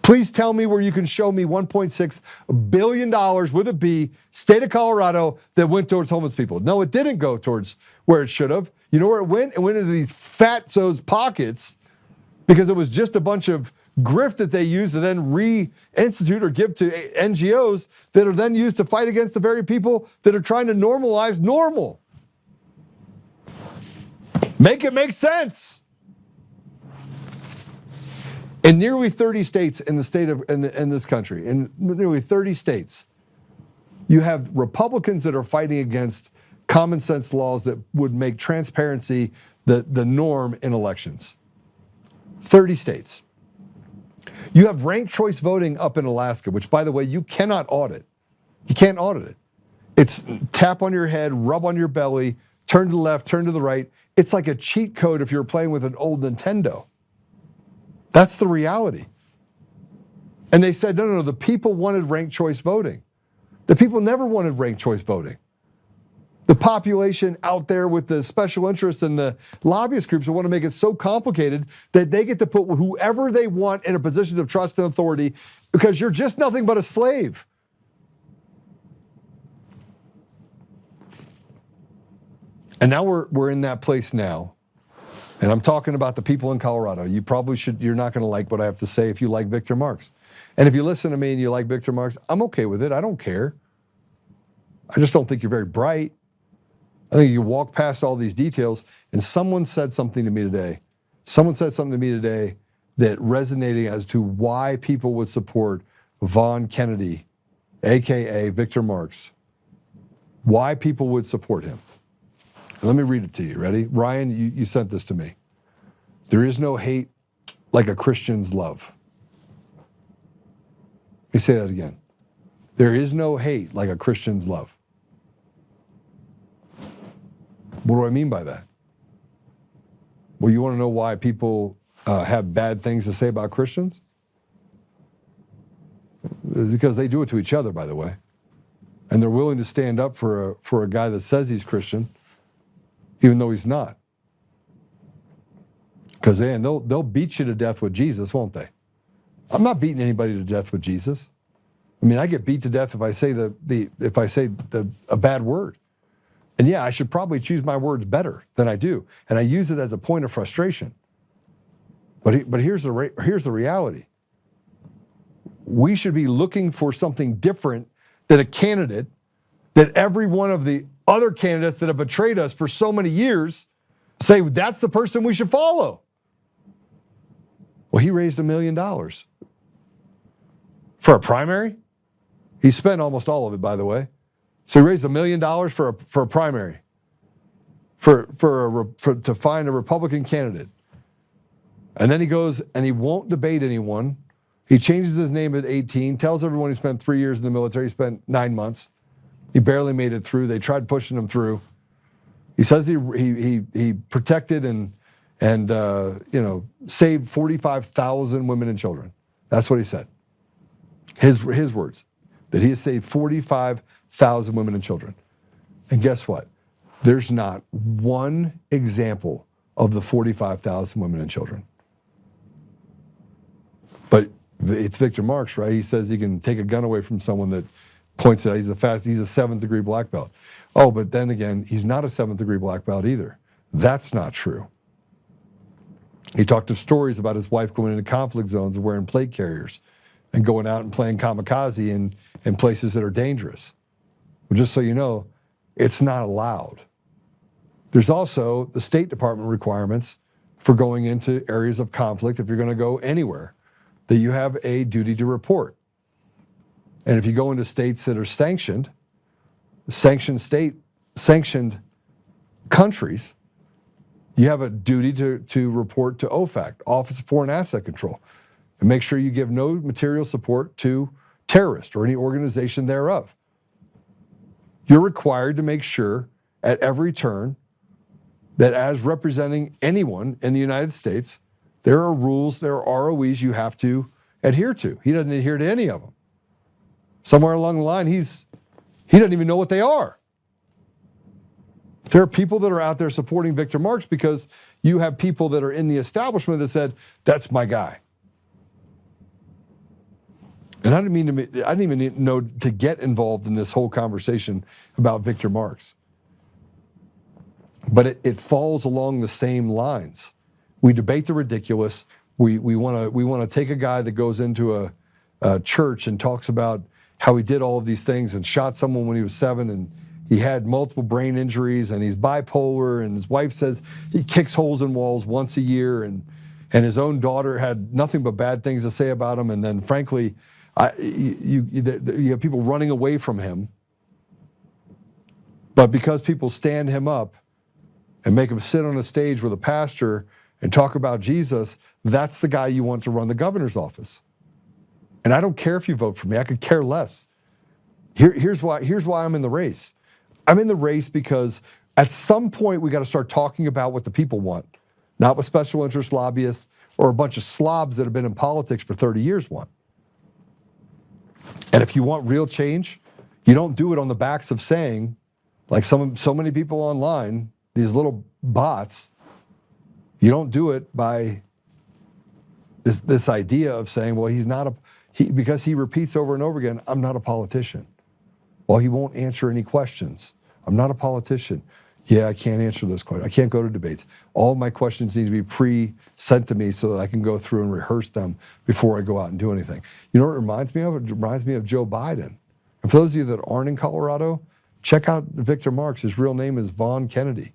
Please tell me where you can show me $1.6 billion with a B, state of Colorado, that went towards homeless people. No, it didn't go towards where it should have. You know where it went? It went into these fatso's pockets because it was just a bunch of grift that they used to then reinstitute or give to NGOs that are then used to fight against the very people that are trying to normalize normal. Make it make sense. In nearly 30 states in this country, in nearly 30 states, you have Republicans that are fighting against common sense laws that would make transparency the norm in elections. 30 states. You have ranked choice voting up in Alaska, which, by the way, you cannot audit. You can't audit it. It's tap on your head, rub on your belly, turn to the left, turn to the right. It's like a cheat code if you're playing with an old Nintendo. That's the reality. And they said, no, the people wanted ranked choice voting. The people never wanted ranked choice voting. The population out there with the special interests and the lobbyist groups who want to make it so complicated that they get to put whoever they want in a position of trust and authority because you're just nothing but a slave. And now we're in that place now. And I'm talking about the people in Colorado. You're not going to like what I have to say if you like Victor Marx. And if you listen to me and you like Victor Marx, I'm okay with it. I don't care. I just don't think you're very bright. I think you walk past all these details, and someone said something to me today. That resonated as to why people would support Vaughn Kennedy, AKA Victor Marx. Why people would support him. Let me read it to you. Ready? Ryan, you sent this to me. There is no hate like a Christian's love. Let me say that again. There is no hate like a Christian's love. What do I mean by that? Well, you want to know why people have bad things to say about Christians? Because they do it to each other, by the way. And they're willing to stand up for a guy that says he's Christian, even though he's not. Because they'll beat you to death with Jesus, won't they? I'm not beating anybody to death with Jesus. I mean, I get beat to death if I say a bad word. And yeah, I should probably choose my words better than I do. And I use it as a point of frustration. But here's the reality. We should be looking for something different than a candidate that every one of the other candidates that have betrayed us for so many years say that's the person we should follow. Well, he raised $1 million for a primary. He spent almost all of it, by the way. So he raised $1 million for a primary, to find a Republican candidate. And then he goes and he won't debate anyone. He changes his name at 18, tells everyone he spent 3 years in the military. He spent 9 months. He barely made it through. They tried pushing him through. He says he protected and saved 45,000 women and children. That's what he said. His words, that he has saved 45,000 women and children. And guess what? There's not one example of the 45,000 women and children. But it's Victor Marx, right? He says he can take a gun away from someone that points it out. He's a 7th degree black belt. Oh, but then again, he's not a 7th degree black belt either. That's not true. He talked of stories about his wife going into conflict zones and wearing plate carriers and going out and playing kamikaze in places that are dangerous. Well, just so you know, it's not allowed. There's also the State Department requirements for going into areas of conflict if you're going to go anywhere, that you have a duty to report. And if you go into states that are sanctioned countries, you have a duty to report to OFAC, Office of Foreign Asset Control, and make sure you give no material support to terrorists or any organization thereof. You're required to make sure at every turn that as representing anyone in the United States, there are rules, there are ROEs you have to adhere to. He doesn't adhere to any of them. Somewhere along the line, he doesn't even know what they are. There are people that are out there supporting Victor Marx because you have people that are in the establishment that said, that's my guy. And I didn't even know to get involved in this whole conversation about Victor Marx. But it falls along the same lines. We debate the ridiculous. We want to take a guy that goes into a church and talks about how he did all of these things and shot someone when he was 7 and he had multiple brain injuries and he's bipolar and his wife says he kicks holes in walls once a year and his own daughter had nothing but bad things to say about him, and then frankly, you have people running away from him. But because people stand him up and make him sit on a stage with a pastor and talk about Jesus, that's the guy you want to run the governor's office. And I don't care if you vote for me. I could care less. Here's why I'm in the race. I'm in the race because at some point we got to start talking about what the people want, not what special interest lobbyists or a bunch of slobs that have been in politics for 30 years want. And if you want real change, you don't do it on the backs of saying, like so many people online, these little bots, you don't do it by this idea of saying, well, because he repeats over and over again, I'm not a politician. Well, he won't answer any questions. I'm not a politician. Yeah, I can't answer those questions. I can't go to debates. All of my questions need to be pre-sent to me so that I can go through and rehearse them before I go out and do anything. You know what it reminds me of? It reminds me of Joe Biden. And for those of you that aren't in Colorado, check out Victor Marks. His real name is Vaughn Kennedy,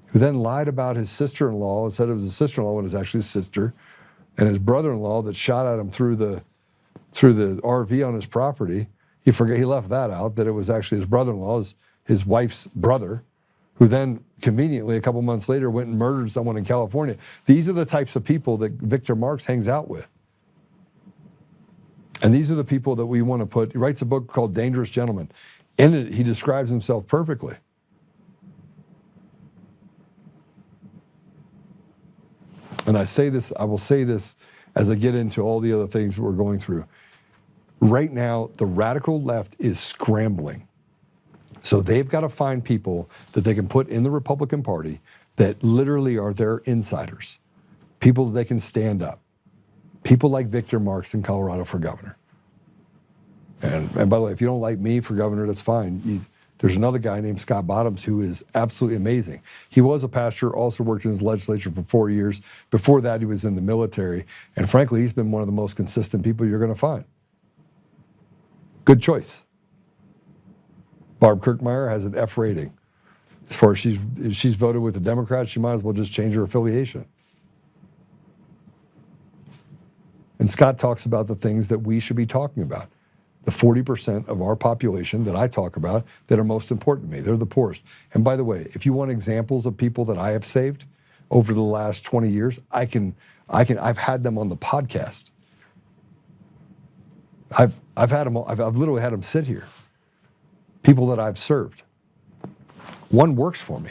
who then lied about his sister-in-law and said it was his sister-in-law when it was actually his sister, and his brother-in-law that shot at him through the RV on his property. He left that out, that it was actually his brother-in-law, his wife's brother, who then conveniently a couple months later went and murdered someone in California. These are the types of people that Victor Marks hangs out with. And these are the people that we want to put. He writes a book called Dangerous Gentlemen. In it, he describes himself perfectly. And I will say this as I get into all the other things we're going through. Right now, the radical left is scrambling. So they've got to find people that they can put in the Republican Party that literally are their insiders, people that they can stand up, people like Victor Marks in Colorado for governor. And by the way, if you don't like me for governor, that's fine. There's another guy named Scott Bottoms who is absolutely amazing. He was a pastor, also worked in his legislature for 4 years. Before that, he was in the military. And frankly, he's been one of the most consistent people you're going to find. Good choice. Barb Kirkmeyer has an F rating. As far as if she's voted with the Democrats, she might as well just change her affiliation. And Scott talks about the things that we should be talking about. The 40% of our population that I talk about that are most important to me. They're the poorest. And by the way, if you want examples of people that I have saved over the last 20 years, I've had them on the podcast. I've literally had them sit here. People that I've served. One works for me.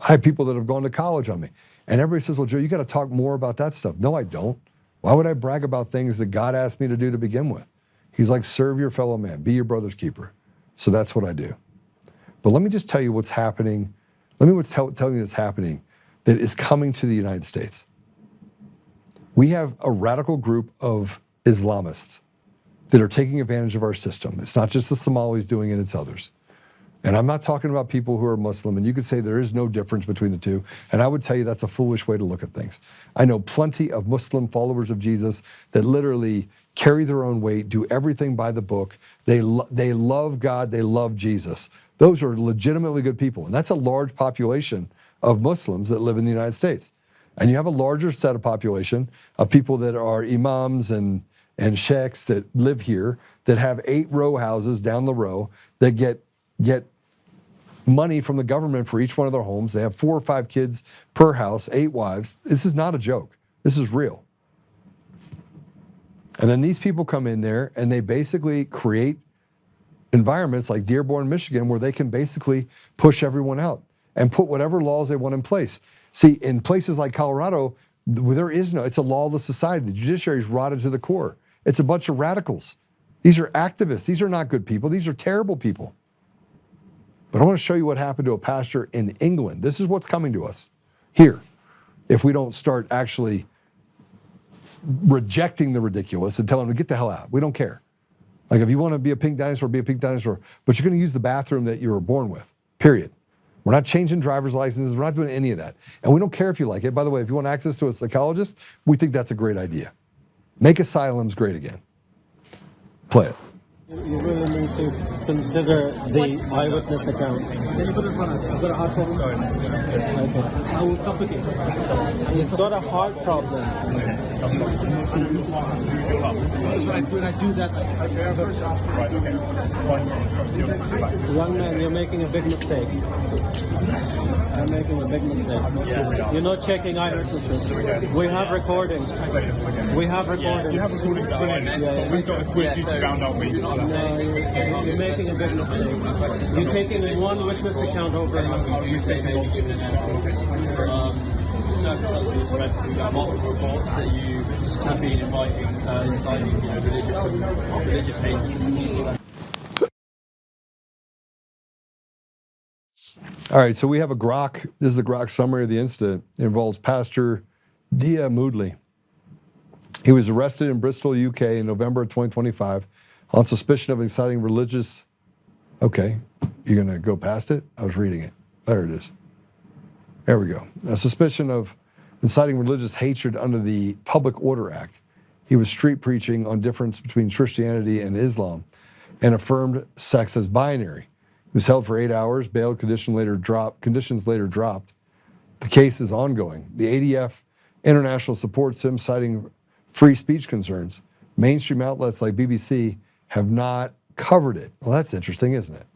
I have people that have gone to college on me. And everybody says, well, Joe, you got to talk more about that stuff. No, I don't. Why would I brag about things that God asked me to do to begin with? He's like, serve your fellow man, be your brother's keeper. So that's what I do. But let me just tell you what's happening. Let me tell you what's happening that is coming to the United States. We have a radical group of Islamists that are taking advantage of our system. It's not just the Somalis doing it, it's others. And I'm not talking about people who are Muslim, and you could say there is no difference between the two, and I would tell you that's a foolish way to look at things. I know plenty of Muslim followers of Jesus that literally carry their own weight, do everything by the book. They love God, they love Jesus. Those are legitimately good people, and that's a large population of Muslims that live in the United States. And you have a larger set of population of people that are imams and sheikhs that live here, that have 8 row houses down the row, that get money from the government for each one of their homes. They have 4 or 5 kids per house, 8 wives. This is not a joke. This is real. And then these people come in there and they basically create environments like Dearborn, Michigan, where they can basically push everyone out and put whatever laws they want in place. See, in places like Colorado, it's a lawless society. The judiciary is rotted to the core. It's a bunch of radicals. These are activists. These are not good people. These are terrible people. But I want to show you what happened to a pastor in England. This is what's coming to us here if we don't start actually rejecting the ridiculous and telling them to get the hell out. We don't care. Like, if you want to be a pink dinosaur, be a pink dinosaur. But you're going to use the bathroom that you were born with, period. We're not changing driver's licenses. We're not doing any of that. And we don't care if you like it. By the way, if you want access to a psychologist, we think that's a great idea. Make asylums great again. Play it. You really need to consider the eyewitness account. Can you put it in front of me? I've got a heart problem. Sorry. Okay. I will suffocate. It's not a heart problem. That's fine. When I do that, right, okay. Young man, you're making a big mistake. You're making a big mistake. You're not checking eyewitnesses. We have recordings. We have recordings. You have recordings. Yeah. We've got a quick YouTube round, don't we? No, you're making a big mistake. You're taking one witness account over another. You're taking circumstances where we've got multiple reports that you have been inciting religious hate. All right, so we have a Grok. This is a Grok summary of the incident. It involves Pastor Dia Moodley. He was arrested in Bristol, UK in November of 2025 on suspicion of inciting religious... Okay, you're going to go past it? I was reading it. There it is. There we go. A suspicion of inciting religious hatred under the Public Order Act. He was street preaching on difference between Christianity and Islam and affirmed sex as binary. He was held for 8 hours. Bail conditions later dropped. The case is ongoing. The ADF International supports him, citing free speech concerns. Mainstream outlets like BBC have not covered it. Well, that's interesting, isn't it?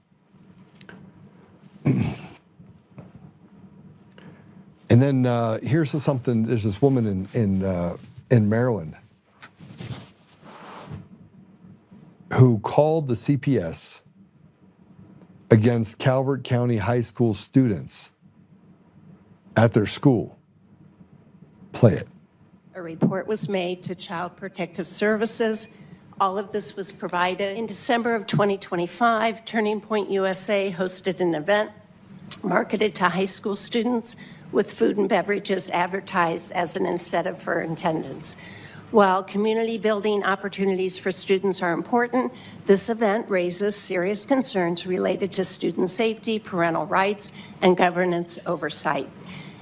And then here's something. There's this woman in Maryland who called the CPS against Calvert County High School students at their school. Play it. A report was made to Child Protective Services. All of this was provided. In December of 2025, Turning Point USA hosted an event marketed to high school students with food and beverages advertised as an incentive for attendance. While community building opportunities for students are important, this event raises serious concerns related to student safety, parental rights, and governance oversight.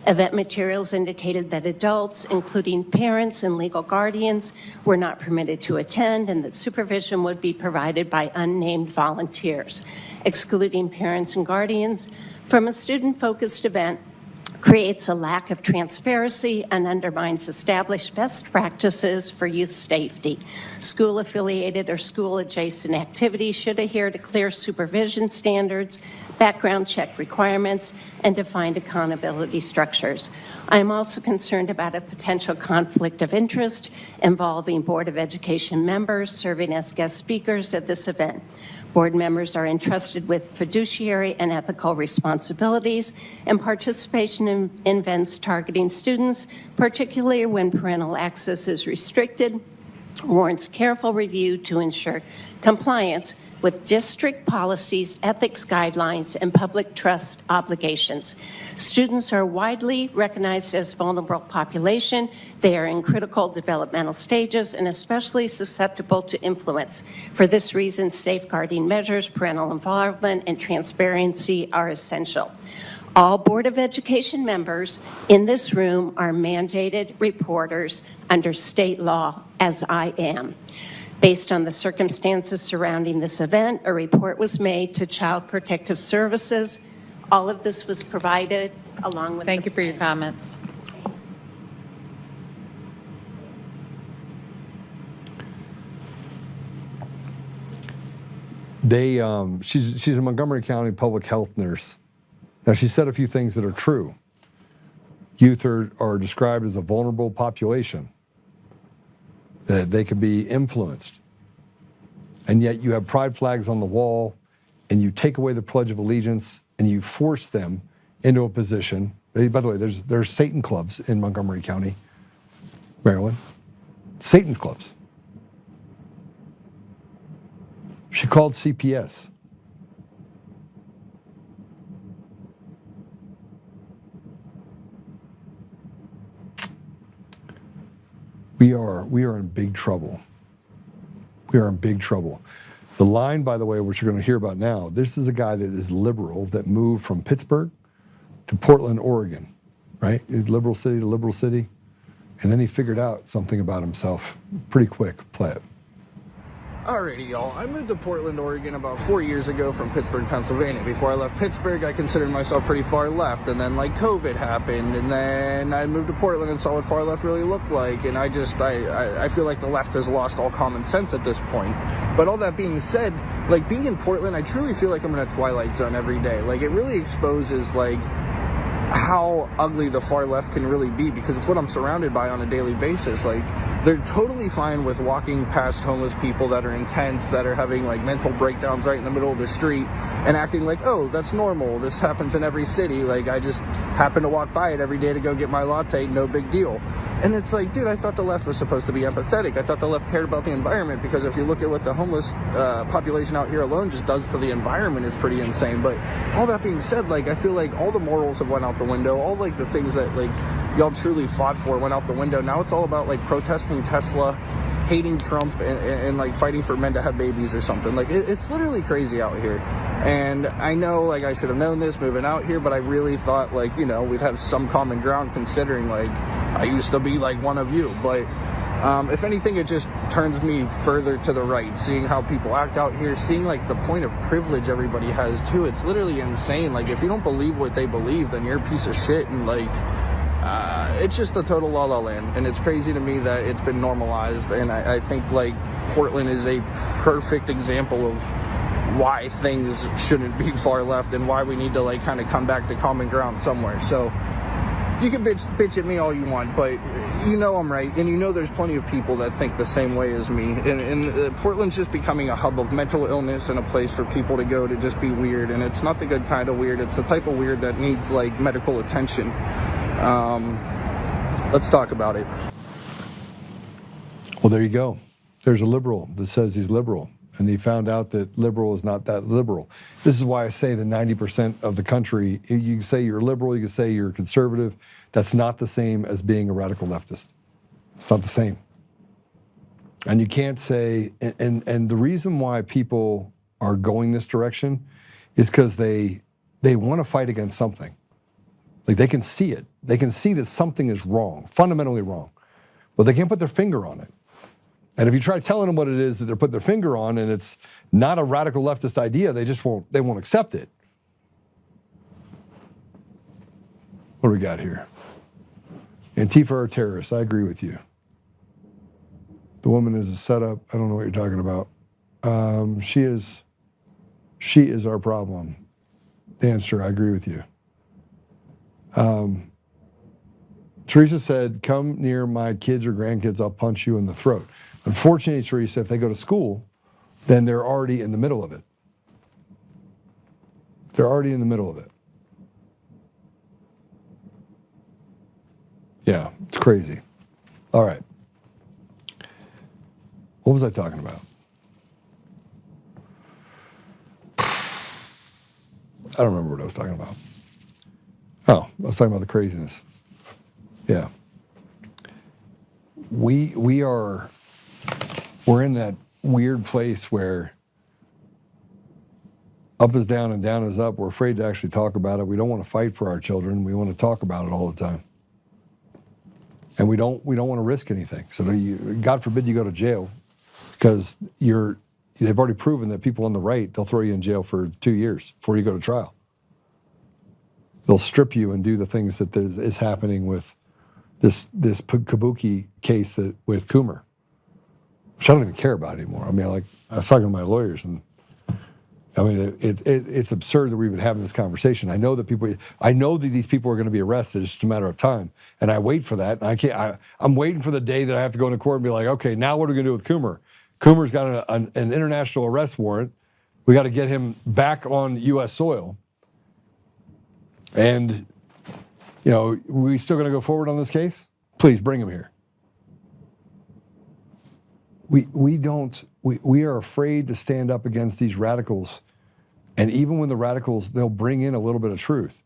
Event materials indicated that adults, including parents and legal guardians, were not permitted to attend and that supervision would be provided by unnamed volunteers. Excluding parents and guardians from a student-focused event creates a lack of transparency and undermines established best practices for youth safety. School-affiliated or school-adjacent activities should adhere to clear supervision standards, background check requirements, and defined accountability structures. I am also concerned about a potential conflict of interest involving Board of Education members serving as guest speakers at this event. Board members are entrusted with fiduciary and ethical responsibilities, and participation in events targeting students, particularly when parental access is restricted, warrants careful review to ensure compliance with district policies, ethics guidelines, and public trust obligations. Students are widely recognized as a vulnerable population. They are in critical developmental stages and especially susceptible to influence. For this reason, safeguarding measures, parental involvement, and transparency are essential. All Board of Education members in this room are mandated reporters under state law, as I am. Based on the circumstances surrounding this event, a report was made to Child Protective Services. All of this was provided along with... Thank you for your comments. She's a Montgomery County public health nurse. Now, she said a few things that are true. Youth are described as a vulnerable population, that they could be influenced. And yet you have pride flags on the wall, and you take away the Pledge of Allegiance, and you force them into a position. By the way, there's Satan clubs in Montgomery County, Maryland. Satan's clubs. She called CPS. We are in big trouble. We are in big trouble. The line, by the way, which you're going to hear about now, this is a guy that is liberal that moved from Pittsburgh to Portland, Oregon, right? Liberal city to liberal city. And then he figured out something about himself pretty quick. Play it. Alrighty, y'all. I moved to Portland, Oregon about 4 years ago from Pittsburgh, Pennsylvania. Before I left Pittsburgh, I considered myself pretty far left, and then like COVID happened, and then I moved to Portland and saw what far left really looked like, and I feel like the left has lost all common sense at this point. But all that being said, like being in Portland, I truly feel like I'm in a twilight zone every day. Like it really exposes like how ugly the far left can really be, because it's what I'm surrounded by on a daily basis. Like they're totally fine with walking past homeless people that are intense, that are having like mental breakdowns right in the middle of the street and acting like, oh, that's normal, this happens in every city, like I just happen to walk by it every day to go get my latte, no big deal. And it's like, dude, I thought the left was supposed to be empathetic. I thought the left cared about the environment, because if you look at what the homeless population out here alone just does to the environment, it's pretty insane. But all that being said, like I feel like all the morals have went out the window. All like the things that like y'all truly fought for went out the window. Now it's all about like protesting Tesla, hating Trump, and like fighting for men to have babies or something. Like it's literally crazy out here. And I know like I should have known this moving out here, but I really thought like, you know, we'd have some common ground, considering like I used to be like one of you. But if anything, it just turns me further to the right, seeing how people act out here, seeing like the point of privilege everybody has too. It's literally insane. Like if you don't believe what they believe, then you're a piece of shit. And like it's just a total la la land, and it's crazy to me that it's been normalized. And I think like Portland is a perfect example of why things shouldn't be far left, and why we need to like kind of come back to common ground somewhere. So you can bitch at me all you want, but you know I'm right, and you know there's plenty of people that think the same way as me. And Portland's just becoming a hub of mental illness and a place for people to go to just be weird. And it's not the good kind of weird. It's the type of weird that needs like medical attention. Let's talk about it. Well, there you go. There's a liberal that says he's liberal, and he found out that liberal is not that liberal. This is why I say that 90% of the country, you can say you're liberal, you can say you're conservative. That's not the same as being a radical leftist. It's not the same. And you can't say, and the reason why people are going this direction is because they want to fight against something. Like they can see it. They can see that something is wrong, fundamentally wrong, but they can't put their finger on it. And if you try telling them what it is that they're putting their finger on, and it's not a radical leftist idea, they won't accept it. What do we got here? Antifa are terrorists. I agree with you. The woman is a setup. I don't know what you're talking about. She is our problem. Dancer, I agree with you. Teresa said, come near my kids or grandkids, I'll punch you in the throat. Unfortunately, Teresa, if they go to school, then they're already in the middle of it. They're already in the middle of it. Yeah, it's crazy. All right. What was I talking about? I don't remember what I was talking about. Oh, I was talking about the craziness. Yeah. We're in that weird place where up is down and down is up. We're afraid to actually talk about it. We don't want to fight for our children. We want to talk about it all the time. And we don't want to risk anything. So God forbid you go to jail, because they've already proven that people on the right, they'll throw you in jail for 2 years before you go to trial. They'll strip you and do the things that is happening with this Kabuki case with Coomer, which I don't even care about anymore. I mean, like I was talking to my lawyers, and I mean, it's absurd that we've been having this conversation. I know that these people are going to be arrested. It's just a matter of time, and I wait for that. And I'm waiting for the day that I have to go into court and be like, okay, now what are we going to do with Coomer? Coomer's got an international arrest warrant. We got to get him back on U.S. soil. And, you know, we still going to go forward on this case? Please bring him here. We are afraid to stand up against these radicals. And even when the radicals, they'll bring in a little bit of truth.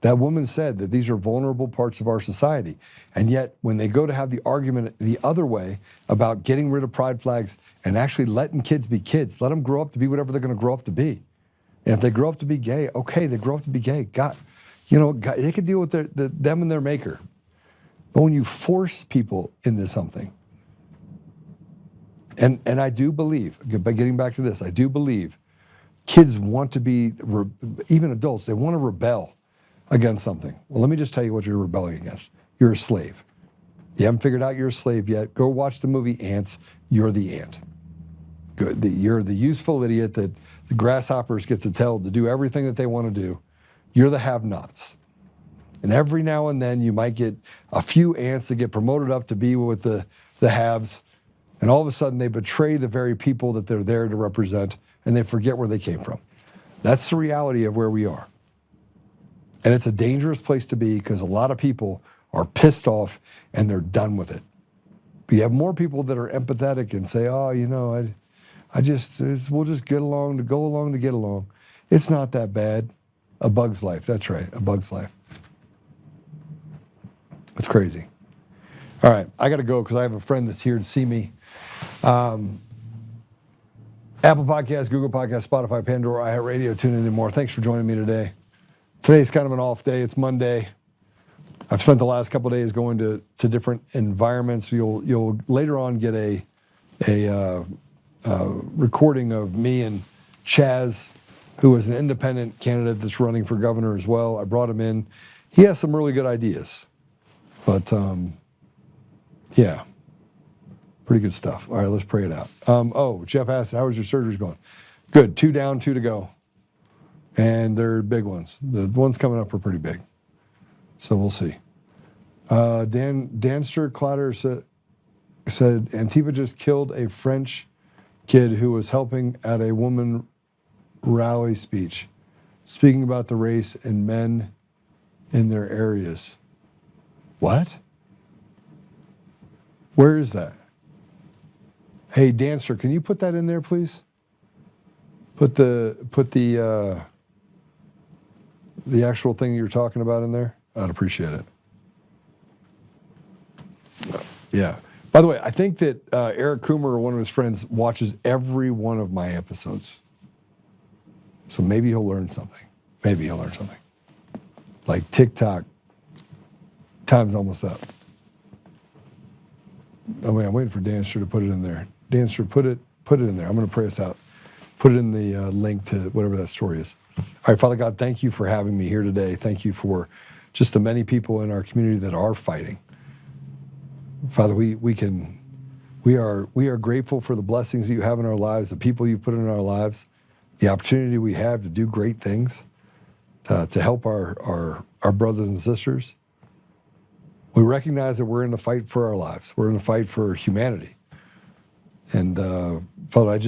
That woman said that these are vulnerable parts of our society. And yet, when they go to have the argument the other way about getting rid of pride flags and actually letting kids be kids, let them grow up to be whatever they're going to grow up to be. And if they grow up to be gay, okay, they grow up to be gay. God, they can deal with them and their maker. But when you force people into something, And I do believe, by getting back to this, I do believe kids want to be, even adults, they want to rebel against something. Well, let me just tell you what you're rebelling against. You're a slave. You haven't figured out you're a slave yet. Go watch the movie Ants. You're the ant. Good. You're the useful idiot that the grasshoppers get to tell to do everything that they want to do. You're the have-nots. And every now and then you might get a few ants that get promoted up to be with the haves, and all of a sudden they betray the very people that they're there to represent, and they forget where they came from. That's the reality of where we are. And it's a dangerous place to be because a lot of people are pissed off and they're done with it. But you have more people that are empathetic and say, oh, you know, we'll just get along to go along to get along. It's not that bad. A bug's life. That's right. A bug's life. It's crazy. All right. I got to go because I have a friend that's here to see me. Apple Podcasts, Google Podcasts, Spotify, Pandora, iHeartRadio, tune in and more. Thanks for joining me today. Today's kind of an off day. It's Monday. I've spent the last couple of days going to different environments. You'll later on get a recording of me and Chaz, who is an independent candidate that's running for governor as well. I brought him in. He has some really good ideas, but yeah, pretty good stuff. All right, let's pray it out. Jeff asked, how was your surgeries going? Good. 2 down, 2 to go. And they're big ones. The ones coming up are pretty big. So we'll see. Danster Clatter said Antifa just killed a French kid who was helping at a woman rally speech, speaking about the race and men in their areas. What? Where is that? Hey, Dancer, can you put that in there, please? Put the actual thing you're talking about in there. I'd appreciate it. Yeah. By the way, I think that Eric Coomer, or one of his friends, watches every one of my episodes. So maybe he'll learn something. Maybe he'll learn something. Like TikTok, time's almost up. Oh, wait, I'm waiting for Danster to put it in there. Dancer, put it in there. I'm going to pray us out. Put it in the link to whatever that story is. All right, Father God, thank you for having me here today. Thank you for just the many people in our community that are fighting. Father, we are grateful for the blessings that you have in our lives, the people you've put in our lives, the opportunity we have to do great things, to help our brothers and sisters. We recognize that we're in a fight for our lives. We're in a fight for humanity. And Father,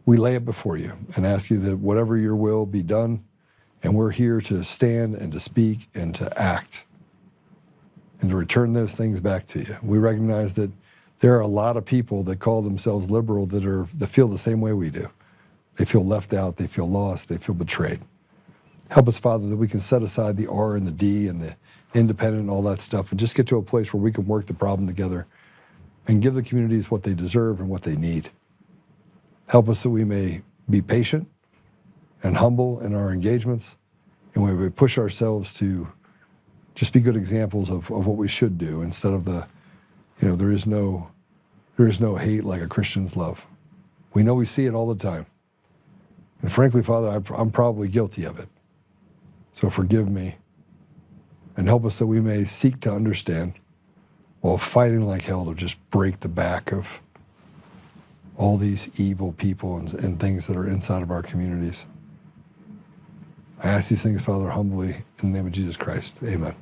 we lay it before you and ask you that whatever your will be done, and we're here to stand and to speak and to act and to return those things back to you. We recognize that there are a lot of people that call themselves liberal that feel the same way we do. They feel left out, they feel lost, they feel betrayed. Help us, Father, that we can set aside the R and the D and the independent and all that stuff and just get to a place where we can work the problem together and give the communities what they deserve and what they need. Help us that we may be patient and humble in our engagements, and we may push ourselves to just be good examples of what we should do instead of there is no hate like a Christian's love. We know we see it all the time. And frankly, Father, I'm probably guilty of it. So forgive me and help us that we may seek to understand while fighting like hell to just break the back of all these evil people and things that are inside of our communities. I ask these things, Father, humbly in the name of Jesus Christ. Amen.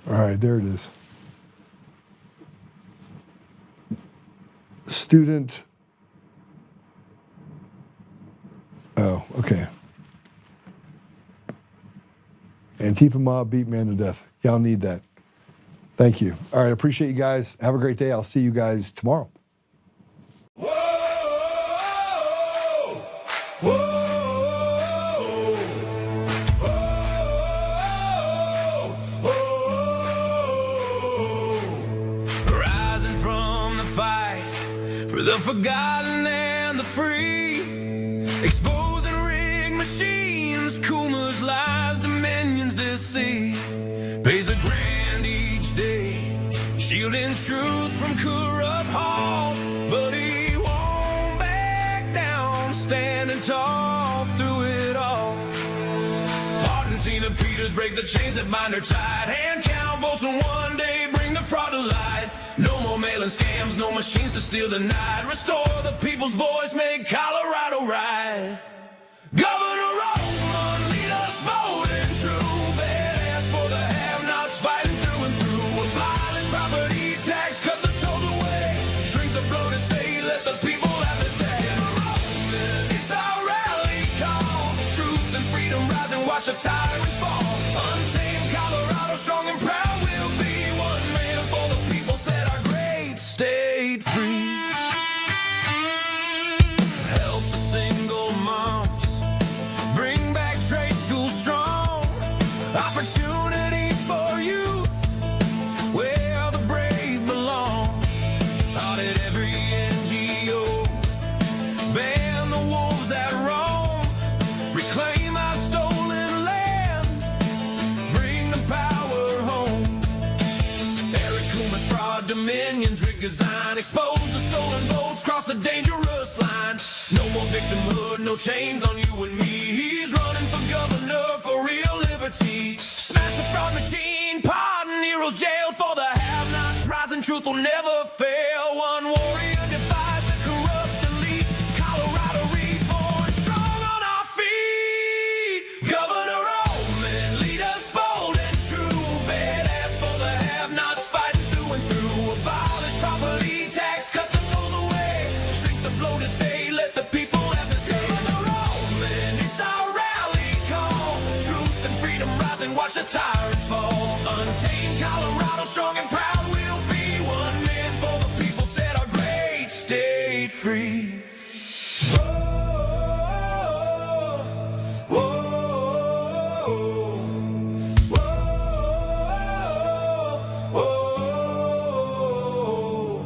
All right, there it is. Student. Oh, okay. Antifa mob beat man to death. Y'all need that. Thank you. All right, appreciate you guys. Have a great day. I'll see you guys tomorrow. Rising from the fight for the forgotten and the free, exposing rigged machines, Kuma's lies, Dominion's deceit, pays a grand each day. She shielding truth from corrupt halls, but he won't back down, standing tall through it all. Hart and Tina Peters break the chains that bind her tight. Hand count votes and one day bring the fraud to light. No more mailing scams, no machines to steal the night. Restore the people's voice, make Colorado right. Governor Oltmann, lead us bold and true. Badass for the have-nots, fighting through and through. Abolish property tax, cut the tolls away. Shrink the bloated state, let the people have their say. Governor Oltmann, it's our rally call. Truth and freedom rise and watch the tyrants fall. Untamed Colorado, strong and proud, we'll be one man for the people, set our great state free. Help the single moms, bring back trade school strong. Opportunity for youth, where the brave belong. Audit every NGO, ban the wolves that roam. Reclaim our stolen land, bring the power home. Eric Coomer's fraud dominions, rig design, expose the stolen votes, cross the dangerous line. No more victimhood, no chains on you and me. He's running for governor for real liberty. Smash the fraud machine, pardon heroes jailed. For the have-nots, rising truth will never fail. One warrior defies the corrupt elite. Colorado reborn, strong on our feet. Governor Oltmann, lead us bold and true. Badass for the have-nots, fighting through and through. Abolish property tax, cut the tolls away. Shrink the bloated state, let the people have the say. Governor Oltmann, it's our rally call. Truth and freedom rise and watch the tyrants fall. Untamed Colorado, strong and proud, we'll be one man for the people, set our great state free.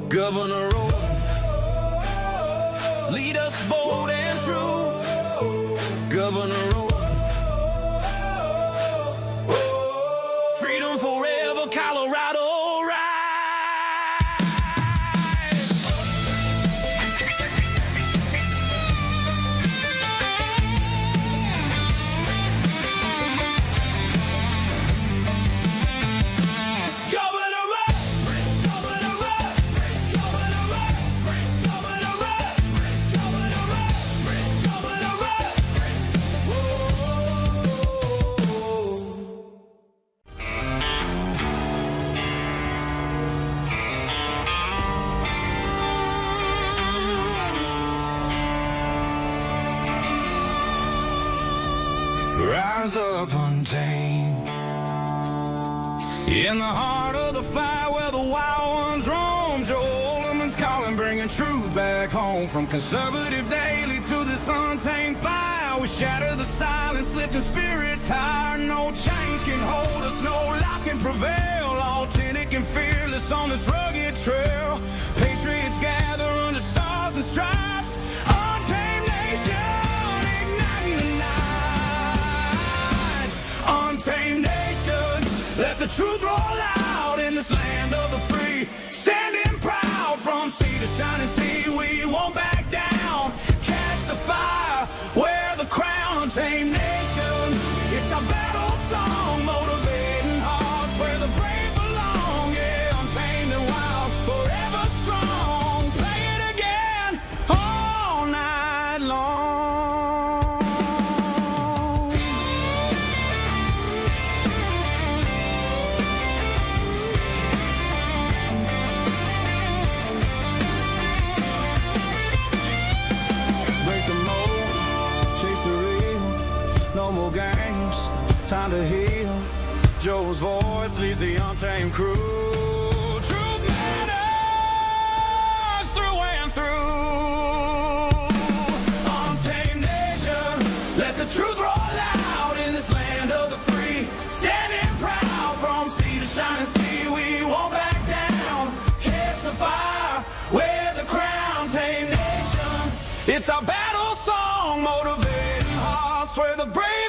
Governor Oltmann, lead us bold and true. Governor Oltmann, freedom forever, Colorado rise. Governor Oltmann, Governor Oltmann, Governor Oltmann, Governor Oltmann, Governor Oltmann, Governor Rise up untamed, in the heart of the fight where the wild ones roam. Joe Oltmann's calling, bringing truth back home. From conservative daily to this untamed fire, we shatter the silence, lifting spirits higher. No chains can hold us, no lies can prevail. Authentic and fearless on this rugged trail. Patriots gather under stars and stripes. Untamed nation, igniting the night. Untamed nation, let the truth roll out in this land of the free. Standing proud from sea to shining sea, we won't back down. Catch the fire, wear the crown. Untamed nation, it's our battle song, motivating hearts where the brave belong. Yeah, untamed and wild, forever strong. Play it again all night long. Break the mold, chase the real, no more games, time to heal. Joe's voice leads the untamed crew. Truth matters through and through. Untamed nation, let the truth roll out in this land of the free. Standing proud from sea to shining sea, we won't back down. Catch the fire, wear the crown. Tame nation, it's our battle song, motivating hearts where the brave